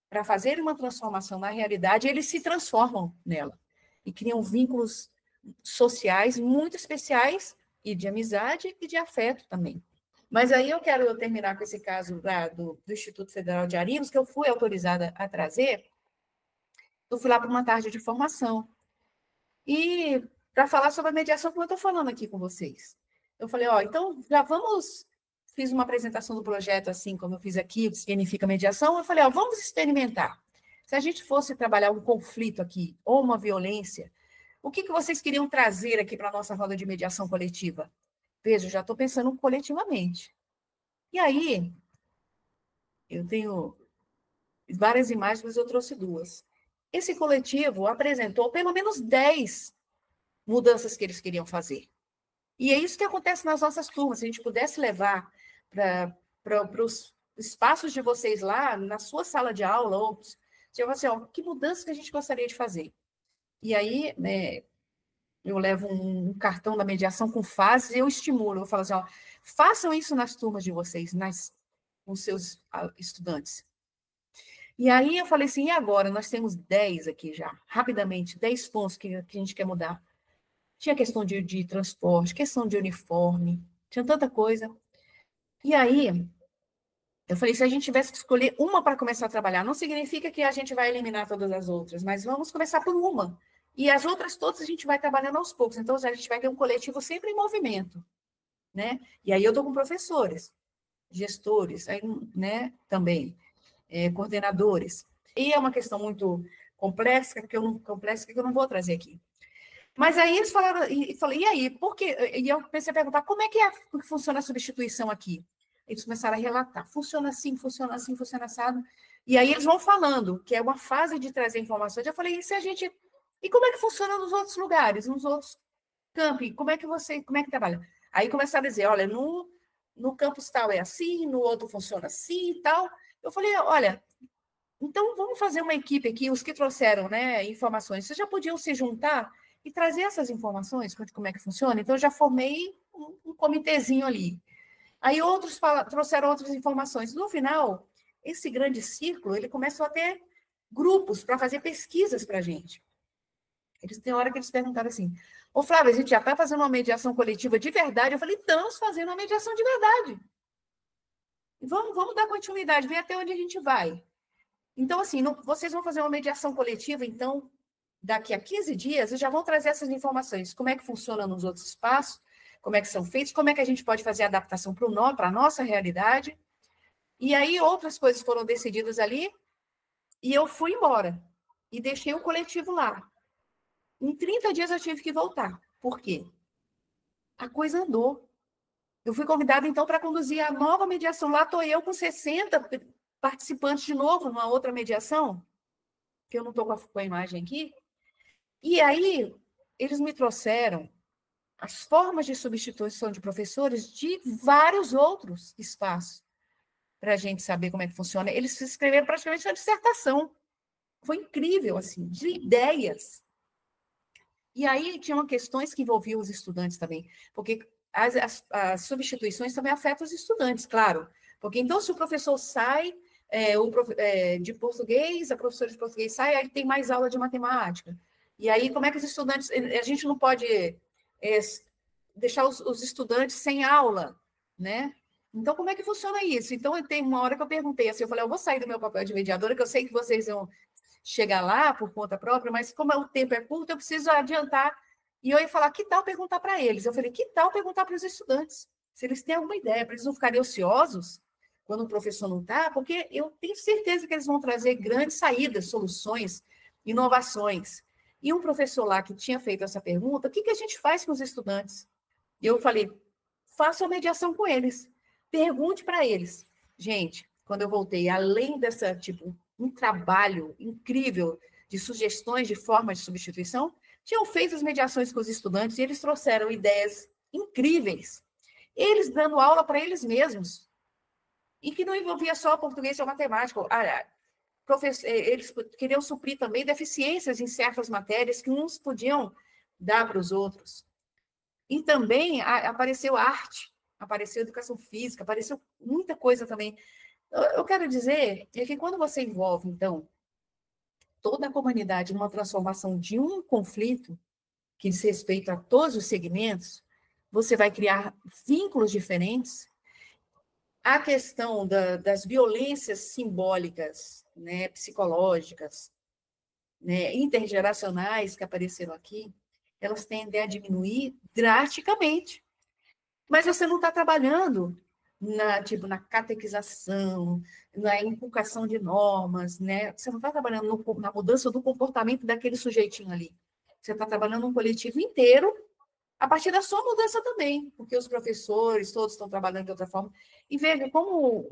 para fazer uma transformação na realidade, eles se transformam nela e criam vínculos sociais muito especiais e de amizade e de afeto também. Mas aí eu quero terminar com esse caso lá do Instituto Federal de Arinos, que eu fui autorizada a trazer. Eu fui lá para uma tarde de formação. E para falar sobre a mediação, como eu estou falando aqui com vocês. Eu falei, então já vamos... Fiz uma apresentação do projeto, assim como eu fiz aqui, o que significa mediação. Eu falei, vamos experimentar. Se a gente fosse trabalhar um conflito aqui, ou uma violência, o que vocês queriam trazer aqui para a nossa roda de mediação coletiva? Veja, eu já estou pensando coletivamente. E aí, eu tenho várias imagens, mas eu trouxe 2. Esse coletivo apresentou pelo menos 10 mudanças que eles queriam fazer. E é isso que acontece nas nossas turmas. Se a gente pudesse levar para os espaços de vocês lá, na sua sala de aula, ou assim, que mudança que a gente gostaria de fazer? E aí, eu levo um cartão da mediação com fases e eu estimulo. Eu falo assim, façam isso nas turmas de vocês, com seus estudantes. E aí eu falei assim, e agora? Nós temos 10 aqui já, rapidamente, 10 pontos que a gente quer mudar. Tinha questão de transporte, questão de uniforme, tinha tanta coisa. E aí, eu falei, se a gente tivesse que escolher uma para começar a trabalhar, não significa que a gente vai eliminar todas as outras, mas vamos começar por uma. E as outras todas a gente vai trabalhando aos poucos. Então, a gente vai ter um coletivo sempre em movimento, né? E aí eu estou com professores, gestores, né, também, coordenadores. E é uma questão muito complexa que eu não vou trazer aqui. Mas aí eles falaram, e falei, e aí, por quê? E eu comecei a perguntar, como é que funciona a substituição aqui? Eles começaram a relatar, funciona assim, funciona assim, funciona assado. E aí eles vão falando, que é uma fase de trazer informações. Eu falei, e como é que funciona nos outros lugares, nos outros campi? Como é que trabalha? Aí começaram a dizer, olha, no campus tal é assim, no outro funciona assim e tal. Eu falei, olha, então vamos fazer uma equipe aqui, os que trouxeram, né, informações, vocês já podiam se juntar e trazer essas informações, como é que funciona? Então, eu já formei um comitêzinho ali. Aí outros trouxeram outras informações. No final, esse grande círculo, ele começou a ter grupos para fazer pesquisas para a gente. Tem hora que eles perguntaram assim, Flávia, a gente já está fazendo uma mediação coletiva de verdade? Eu falei, estamos fazendo uma mediação de verdade. Vamos dar continuidade, ver até onde a gente vai. Então, assim, vocês vão fazer uma mediação coletiva, então, daqui a 15 dias, e já vão trazer essas informações. Como é que funciona nos outros espaços, como é que são feitos, como é que a gente pode fazer a adaptação para a nossa realidade. E aí, outras coisas foram decididas ali, e eu fui embora. E deixei o coletivo lá. Em 30 dias, eu tive que voltar. Por quê? A coisa andou. Eu fui convidada, então, para conduzir a nova mediação. Lá estou eu com 60 participantes de novo, numa outra mediação, que eu não estou com a imagem aqui. E aí, eles me trouxeram as formas de substituição de professores de vários outros espaços, para a gente saber como é que funciona. Eles escreveram praticamente uma dissertação. Foi incrível, assim, de ideias. E aí, tinham questões que envolviam os estudantes também, porque as substituições também afetam os estudantes, claro. Porque, então, se o professor sai de português, a professora de português sai, aí tem mais aula de matemática. E aí, como é que os estudantes... A gente não pode deixar os estudantes sem aula, né? Então, como é que funciona isso? Então, tem uma hora que eu perguntei assim, eu falei, eu vou sair do meu papel de mediadora, que eu sei que vocês vão chegar lá por conta própria, mas como o tempo é curto, eu preciso adiantar. E eu ia falar, que tal perguntar para eles? Eu falei, que tal perguntar para os estudantes? Se eles têm alguma ideia, para eles não ficarem ociosos quando o professor não está, porque eu tenho certeza que eles vão trazer grandes saídas, soluções, inovações. E um professor lá que tinha feito essa pergunta, o que a gente faz com os estudantes? E eu falei, faça uma mediação com eles. Pergunte para eles. Gente, quando eu voltei, além dessa, tipo, um trabalho incrível de sugestões de forma de substituição, tinham feito as mediações com os estudantes e eles trouxeram ideias incríveis. Eles dando aula para eles mesmos, e que não envolvia só português ou matemática. Eles queriam suprir também deficiências em certas matérias que uns podiam dar para os outros. E também apareceu arte, apareceu educação física, apareceu muita coisa também. Eu quero dizer que quando você envolve, então, toda a comunidade numa transformação de um conflito que diz respeito a todos os segmentos, você vai criar vínculos diferentes. A questão das violências simbólicas, né, psicológicas, né, intergeracionais que apareceram aqui, elas tendem a diminuir drasticamente. Mas você não está trabalhando na catequização, na inculcação de normas, né? Você não está trabalhando na mudança do comportamento daquele sujeitinho ali. Você está trabalhando um coletivo inteiro a partir da sua mudança também, porque os professores todos estão trabalhando de outra forma. E veja como,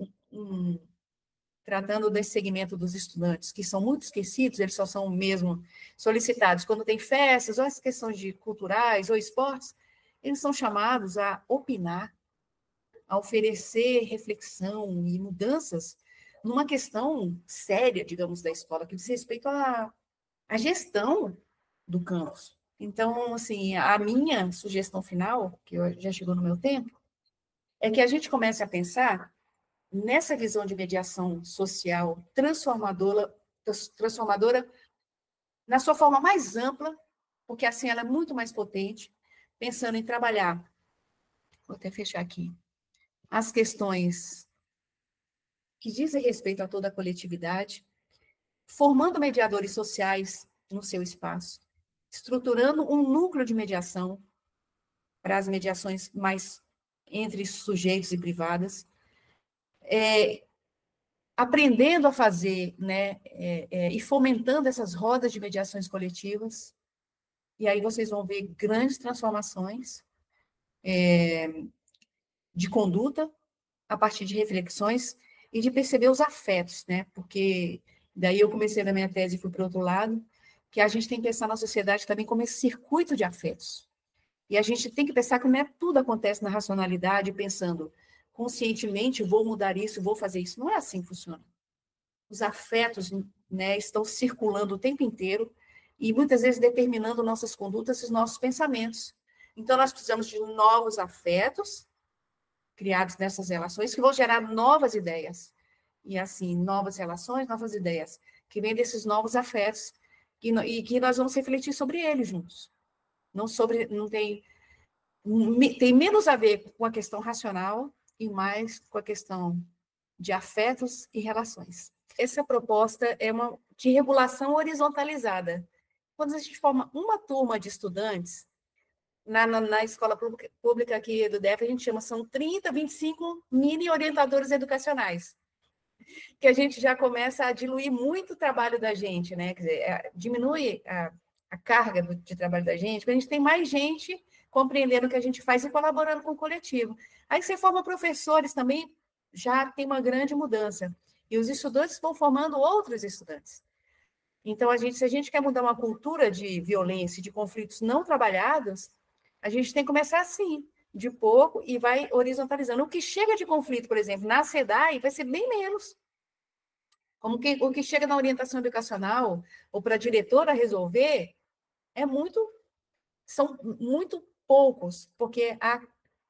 tratando desse segmento dos estudantes, que são muito esquecidos, eles só são mesmo solicitados quando tem festas, ou as questões de culturais, ou esportes, eles são chamados a opinar, a oferecer reflexão e mudanças numa questão séria, digamos, da escola, que diz respeito à gestão do campus. Então, assim, a minha sugestão final, que já chegou no meu tempo, é que a gente comece a pensar nessa visão de mediação social transformadora na sua forma mais ampla, porque assim ela é muito mais potente, pensando em trabalhar, vou até fechar aqui, as questões que dizem respeito a toda a coletividade, formando mediadores sociais no seu espaço, estruturando um núcleo de mediação para as mediações mais entre sujeitos e privadas, aprendendo a fazer, né, e fomentando essas rodas de mediações coletivas, e aí vocês vão ver grandes transformações de conduta a partir de reflexões e de perceber os afetos, né, porque daí eu comecei na minha tese e fui para o outro lado, que a gente tem que pensar na sociedade também como esse circuito de afetos. E a gente tem que pensar que não é tudo acontece na racionalidade, pensando conscientemente, vou mudar isso, vou fazer isso. Não é assim que funciona. Os afetos, né, estão circulando o tempo inteiro e muitas vezes determinando nossas condutas e nossos pensamentos. Então, nós precisamos de novos afetos criados nessas relações que vão gerar novas ideias. E assim, novas relações, novas ideias, que vêm desses novos afetos e que nós vamos refletir sobre eles juntos. Tem menos a ver com a questão racional e mais com a questão de afetos e relações. Essa proposta é uma de regulação horizontalizada. Quando a gente forma uma turma de estudantes, na escola pública aqui do DF, a gente chama, são 30, 25 mini orientadores educacionais, que a gente já começa a diluir muito o trabalho da gente, né? Quer dizer, diminui a carga de trabalho da gente, porque a gente tem mais gente compreendendo o que a gente faz e colaborando com o coletivo. Aí você forma professores também, já tem uma grande mudança. E os estudantes vão formando outros estudantes. Então, se a gente quer mudar uma cultura de violência e de conflitos não trabalhados, a gente tem que começar assim, de pouco, e vai horizontalizando. O que chega de conflito, por exemplo, na SEDAI, vai ser bem menos. O que chega na orientação educacional, ou para a diretora resolver, são muito poucos, porque a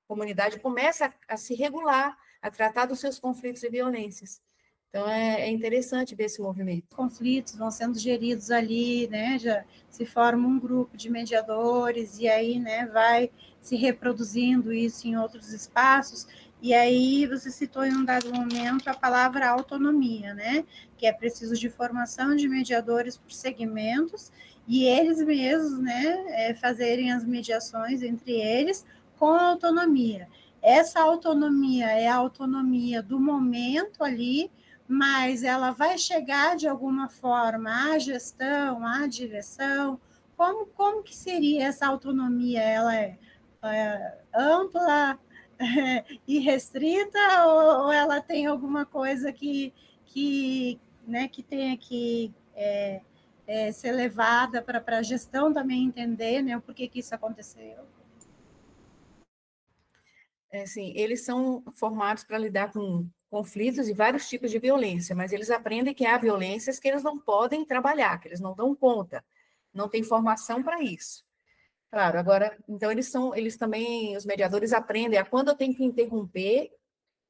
comunidade começa a se regular, a tratar dos seus conflitos e violências. Então, é interessante ver esse movimento. Os conflitos vão sendo geridos ali, né? Já se forma um grupo de mediadores, e aí, né, vai se reproduzindo isso em outros espaços. E aí, você citou em um dado momento a palavra autonomia, né? Que é preciso de formação de mediadores por segmentos, e eles mesmos, né, fazerem as mediações entre eles com autonomia. Essa autonomia é a autonomia do momento ali, mas ela vai chegar de alguma forma à gestão, à direção. Como que seria essa autonomia? Ela é ampla, irrestrita ou ela tem alguma coisa né, que tenha que ser levada para a gestão também entender, né, o porquê que isso aconteceu? Sim, eles são formados para lidar com conflitos e vários tipos de violência, mas eles aprendem que há violências que eles não podem trabalhar, que eles não dão conta, não têm formação para isso. Claro, agora, então eles também, os mediadores aprendem a quando eu tenho que interromper,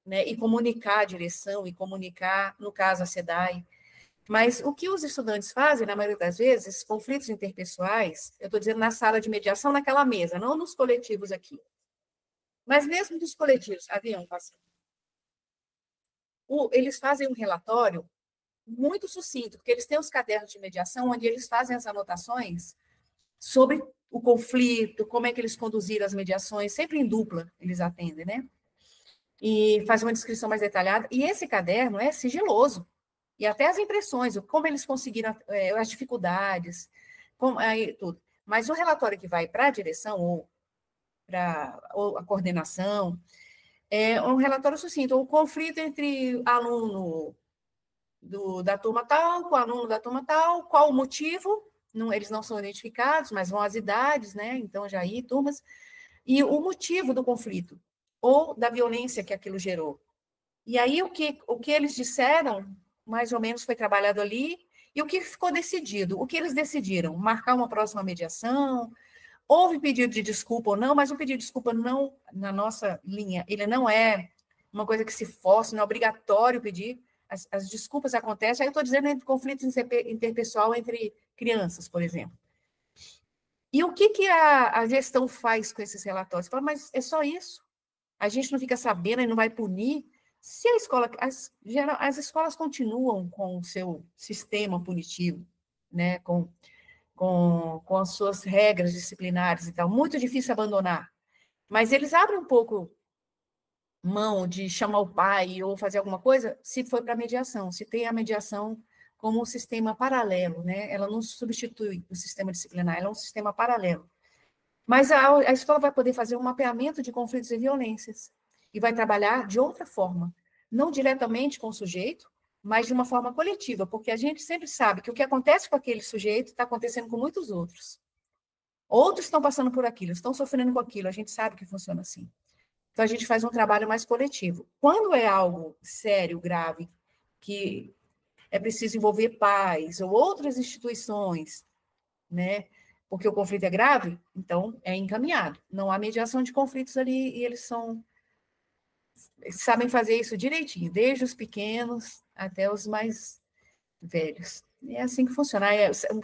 né, e comunicar a direção, e comunicar, no caso, a SEDAI. Mas o que os estudantes fazem, na maioria das vezes, conflitos interpessoais, eu estou dizendo na sala de mediação, naquela mesa, não nos coletivos aqui. Mas mesmo dos coletivos, avião, passando. Eles fazem um relatório muito sucinto, porque eles têm os cadernos de mediação, onde eles fazem as anotações sobre o conflito, como é que eles conduziram as mediações, sempre em dupla eles atendem, né? E faz uma descrição mais detalhada. E esse caderno é sigiloso. E até as impressões, como eles conseguiram, as dificuldades, aí, tudo. Mas o relatório que vai para a direção ou para a coordenação é um relatório sucinto. O conflito entre aluno da turma tal com o aluno da turma tal, qual o motivo? Não, eles não são identificados, mas vão as idades, né? Então, já aí, turmas. E o motivo do conflito, ou da violência que aquilo gerou. E aí, o que eles disseram, mais ou menos, foi trabalhado ali, e o que ficou decidido? O que eles decidiram? Marcar uma próxima mediação? Houve pedido de desculpa ou não, mas o pedido de desculpa não, na nossa linha, ele não é uma coisa que se força, não é obrigatório pedir. As desculpas acontecem, aí eu estou dizendo entre conflitos interpessoal entre crianças, por exemplo. E o que a gestão faz com esses relatórios? Fala, mas é só isso? A gente não fica sabendo e não vai punir? Se a escola, as escolas continuam com o seu sistema punitivo, né, com as suas regras disciplinares e tal, muito difícil abandonar. Mas eles abrem um pouco mão de chamar o pai ou fazer alguma coisa se for para a mediação, se tem a mediação como um sistema paralelo, né? Ela não substitui o sistema disciplinar, ela é um sistema paralelo. Mas a escola vai poder fazer um mapeamento de conflitos e violências e vai trabalhar de outra forma, não diretamente com o sujeito, mas de uma forma coletiva, porque a gente sempre sabe que o que acontece com aquele sujeito está acontecendo com muitos outros. Outros estão passando por aquilo, estão sofrendo com aquilo, a gente sabe que funciona assim. Então, a gente faz um trabalho mais coletivo. Quando é algo sério, grave, que é preciso envolver pais ou outras instituições, né? Porque o conflito é grave, então é encaminhado. Não há mediação de conflitos ali e eles sabem fazer isso direitinho, desde os pequenos até os mais velhos. E é assim que funciona.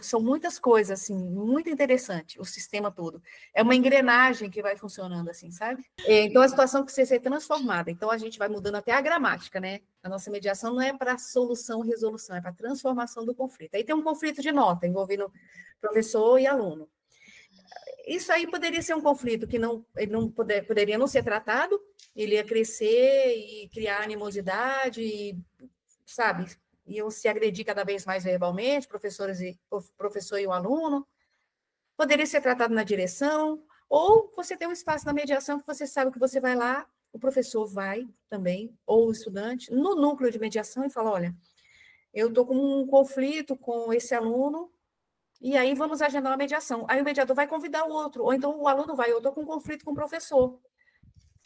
São muitas coisas, assim, muito interessante, o sistema todo. É uma engrenagem que vai funcionando assim, sabe? Então, a situação precisa ser transformada. Então, a gente vai mudando até a gramática, né? A nossa mediação não é para solução e resolução, é para transformação do conflito. Aí tem um conflito de nota envolvendo professor e aluno. Isso aí poderia ser um conflito que ele não poderia não ser tratado, ele ia crescer e criar animosidade, sabe? Iam se agredir cada vez mais verbalmente, o professor e o aluno. Poderia ser tratado na direção, ou você tem um espaço na mediação que você sabe que você vai lá, o professor vai também, ou o estudante, no núcleo de mediação e fala, olha, eu estou com um conflito com esse aluno, e aí vamos agendar uma mediação. Aí o mediador vai convidar o outro, ou então o aluno vai, eu estou com um conflito com o professor.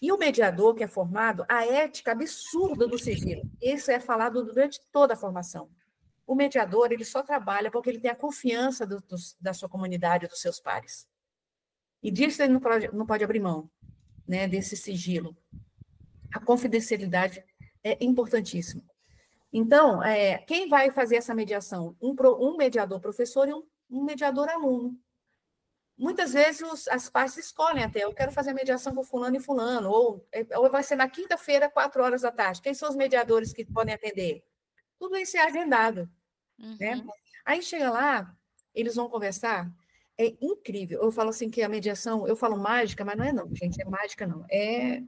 E o mediador que é formado, a ética absurda do sigilo, isso é falado durante toda a formação. O mediador, ele só trabalha porque ele tem a confiança da sua comunidade, dos seus pares. E disso ele não pode abrir mão, né, desse sigilo. A confidencialidade é importantíssima. Então, quem vai fazer essa mediação? Um mediador professor e um mediador aluno. Muitas vezes as partes escolhem até, eu quero fazer mediação com fulano e fulano, ou vai ser na quinta-feira, 4 horas da tarde. Quem são os mediadores que podem atender? Tudo isso é agendado. Né? Aí chega lá, eles vão conversar, é incrível. Eu falo assim que a mediação, eu falo mágica, mas não é não, gente, é mágica não. É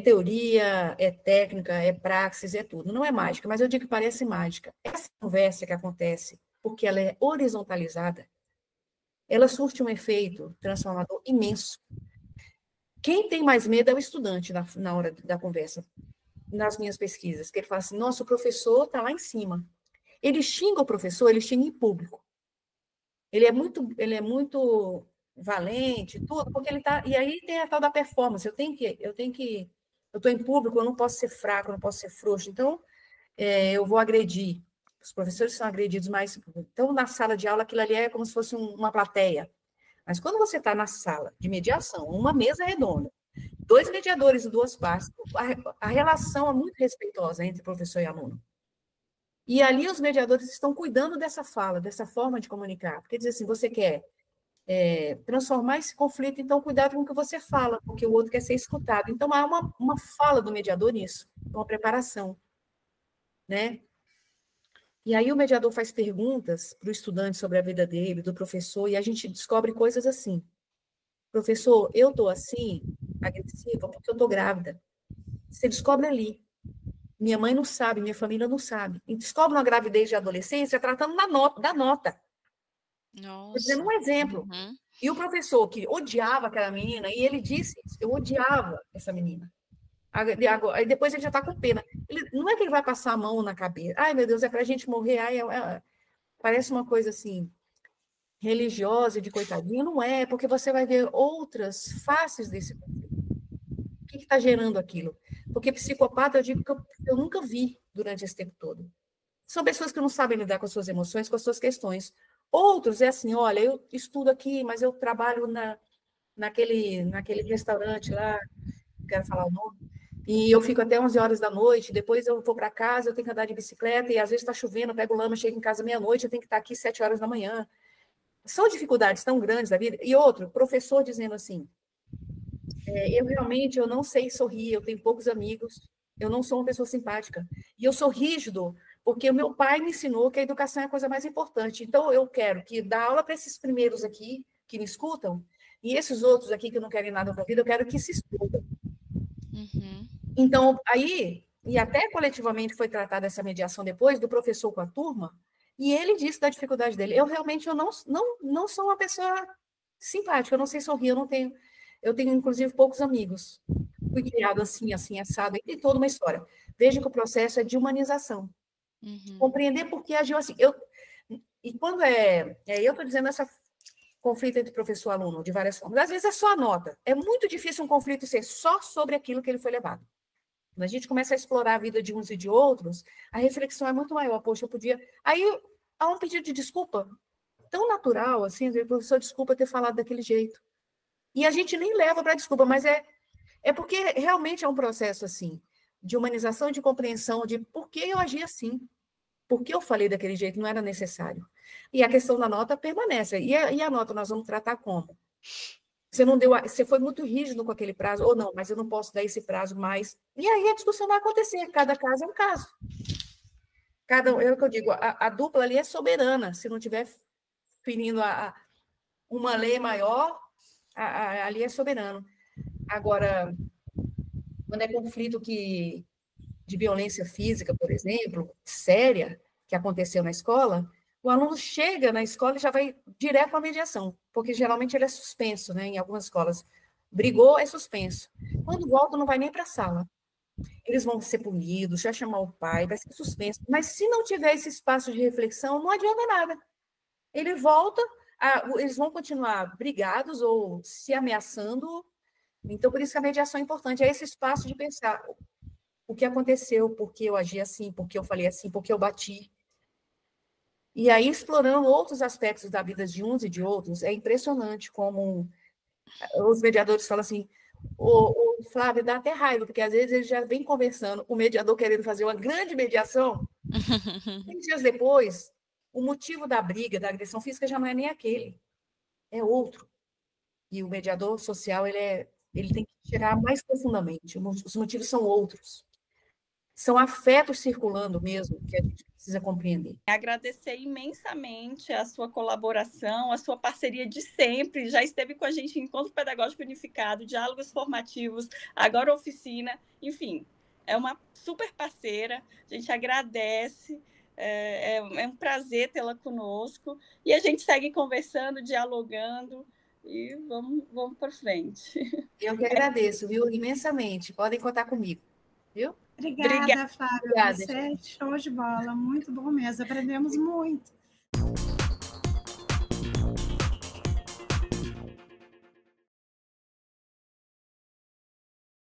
teoria, é técnica, é praxis, é tudo. Não é mágica, mas eu digo que parece mágica. Essa conversa que acontece, porque ela é horizontalizada, ela surte um efeito transformador imenso. Quem tem mais medo é o estudante na hora da conversa, nas minhas pesquisas, que ele fala assim, nossa, o professor está lá em cima. Ele xinga o professor, ele xinga em público. Ele é muito valente, tudo, porque ele está... E aí tem a tal da performance, eu estou em público, eu não posso ser fraco, eu não posso ser frouxo, então eu vou agredir. Os professores são agredidos mais... Então, na sala de aula, aquilo ali é como se fosse uma plateia. Mas quando você está na sala de mediação, uma mesa redonda, 2 mediadores e 2 partes, a relação é muito respeitosa entre professor e aluno. E ali os mediadores estão cuidando dessa fala, dessa forma de comunicar. Porque diz assim, você quer transformar esse conflito, então cuidado com o que você fala, porque o outro quer ser escutado. Então há uma fala do mediador nisso, uma preparação, né? E aí o mediador faz perguntas para o estudante sobre a vida dele, do professor, e a gente descobre coisas assim. Professor, eu estou assim, agressiva, porque eu estou grávida. Você descobre ali. Minha mãe não sabe, minha família não sabe. E descobre uma gravidez de adolescência tratando da nota. Estou dizendo um exemplo. Uhum. E o professor, que odiava aquela menina, e ele disse isso, eu odiava essa menina. Aí depois ele já está com pena. Não é que ele vai passar a mão na cabeça. Ai, meu Deus, é para a gente morrer. Ai, parece uma coisa assim, religiosa, de coitadinho. Não é, porque você vai ver outras faces desse conflito. O que está gerando aquilo? Porque psicopata, eu digo que eu nunca vi durante esse tempo todo. São pessoas que não sabem lidar com as suas emoções, com as suas questões. Outros é assim, olha, eu estudo aqui, mas eu trabalho naquele restaurante lá, não quero falar o nome, e eu fico até 11 horas da noite, depois eu vou para casa, eu tenho que andar de bicicleta, e às vezes está chovendo, eu pego lama, chego em casa meia-noite, eu tenho que estar aqui 7 horas da manhã. São dificuldades tão grandes da vida. E outro, professor dizendo assim, eu não sei sorrir, eu tenho poucos amigos, eu não sou uma pessoa simpática. E eu sou rígido, porque o meu pai me ensinou que a educação é a coisa mais importante. Então, eu quero que dar aula para esses primeiros aqui, que me escutam, e esses outros aqui que não querem nada para a vida, eu quero que se escutam. Uhum. Então, aí, e até coletivamente foi tratada essa mediação depois, do professor com a turma, e ele disse da dificuldade dele. Eu não sou uma pessoa simpática, eu não sei sorrir, eu tenho inclusive poucos amigos. Fui criado assim, assim, assado, e tem toda uma história. Veja que o processo é de humanização. Uhum. Compreender por que agiu assim. E quando eu estou dizendo essa conflito entre professor e aluno, de várias formas. Às vezes é só a nota. É muito difícil um conflito ser só sobre aquilo que ele foi levado. Quando a gente começa a explorar a vida de uns e de outros, a reflexão é muito maior. Poxa, eu podia... Aí há um pedido de desculpa tão natural, assim, o professor, desculpa ter falado daquele jeito. E a gente nem leva para desculpa, mas é porque realmente é um processo, assim, de humanização e de compreensão de por que eu agi assim, por que eu falei daquele jeito, não era necessário. E a questão da nota permanece. E a nota nós vamos tratar como? Você foi muito rígido com aquele prazo, ou não, mas eu não posso dar esse prazo mais. E aí a discussão vai acontecer, cada caso é um caso. É o que eu digo, a dupla ali é soberana, se não tiver ferindo uma lei maior, ali é soberano. Agora, quando é conflito de violência física, por exemplo, séria, que aconteceu na escola, o aluno chega na escola e já vai direto para a mediação, porque geralmente ele é suspenso, né? Em algumas escolas. Brigou, é suspenso. Quando volta, não vai nem para a sala. Eles vão ser punidos, já chamar o pai, vai ser suspenso. Mas se não tiver esse espaço de reflexão, não adianta nada. Ele volta, eles vão continuar brigados ou se ameaçando. Então, por isso que a mediação é importante. É esse espaço de pensar o que aconteceu, por que eu agi assim, por que eu falei assim, por que eu bati. E aí, explorando outros aspectos da vida de uns e de outros, é impressionante como os mediadores falam assim, o Flávio, dá até raiva, porque às vezes ele já vem conversando, o mediador querendo fazer uma grande mediação, 5 dias depois, o motivo da briga, da agressão física já não é nem aquele, é outro. E o mediador social, ele tem que chegar mais profundamente, os motivos são outros. São afetos circulando mesmo, que a gente precisa compreender. Agradecer imensamente a sua colaboração, a sua parceria de sempre. Já esteve com a gente em Encontro Pedagógico Unificado, Diálogos Formativos, agora Oficina. Enfim, é uma super parceira. A gente agradece. É um prazer tê-la conosco. E a gente segue conversando, dialogando. e vamos para frente. Eu que agradeço, viu, imensamente. Podem contar comigo, viu? Obrigada, Flávia. Obrigada, Você é show de bola, muito bom mesmo. Aprendemos muito.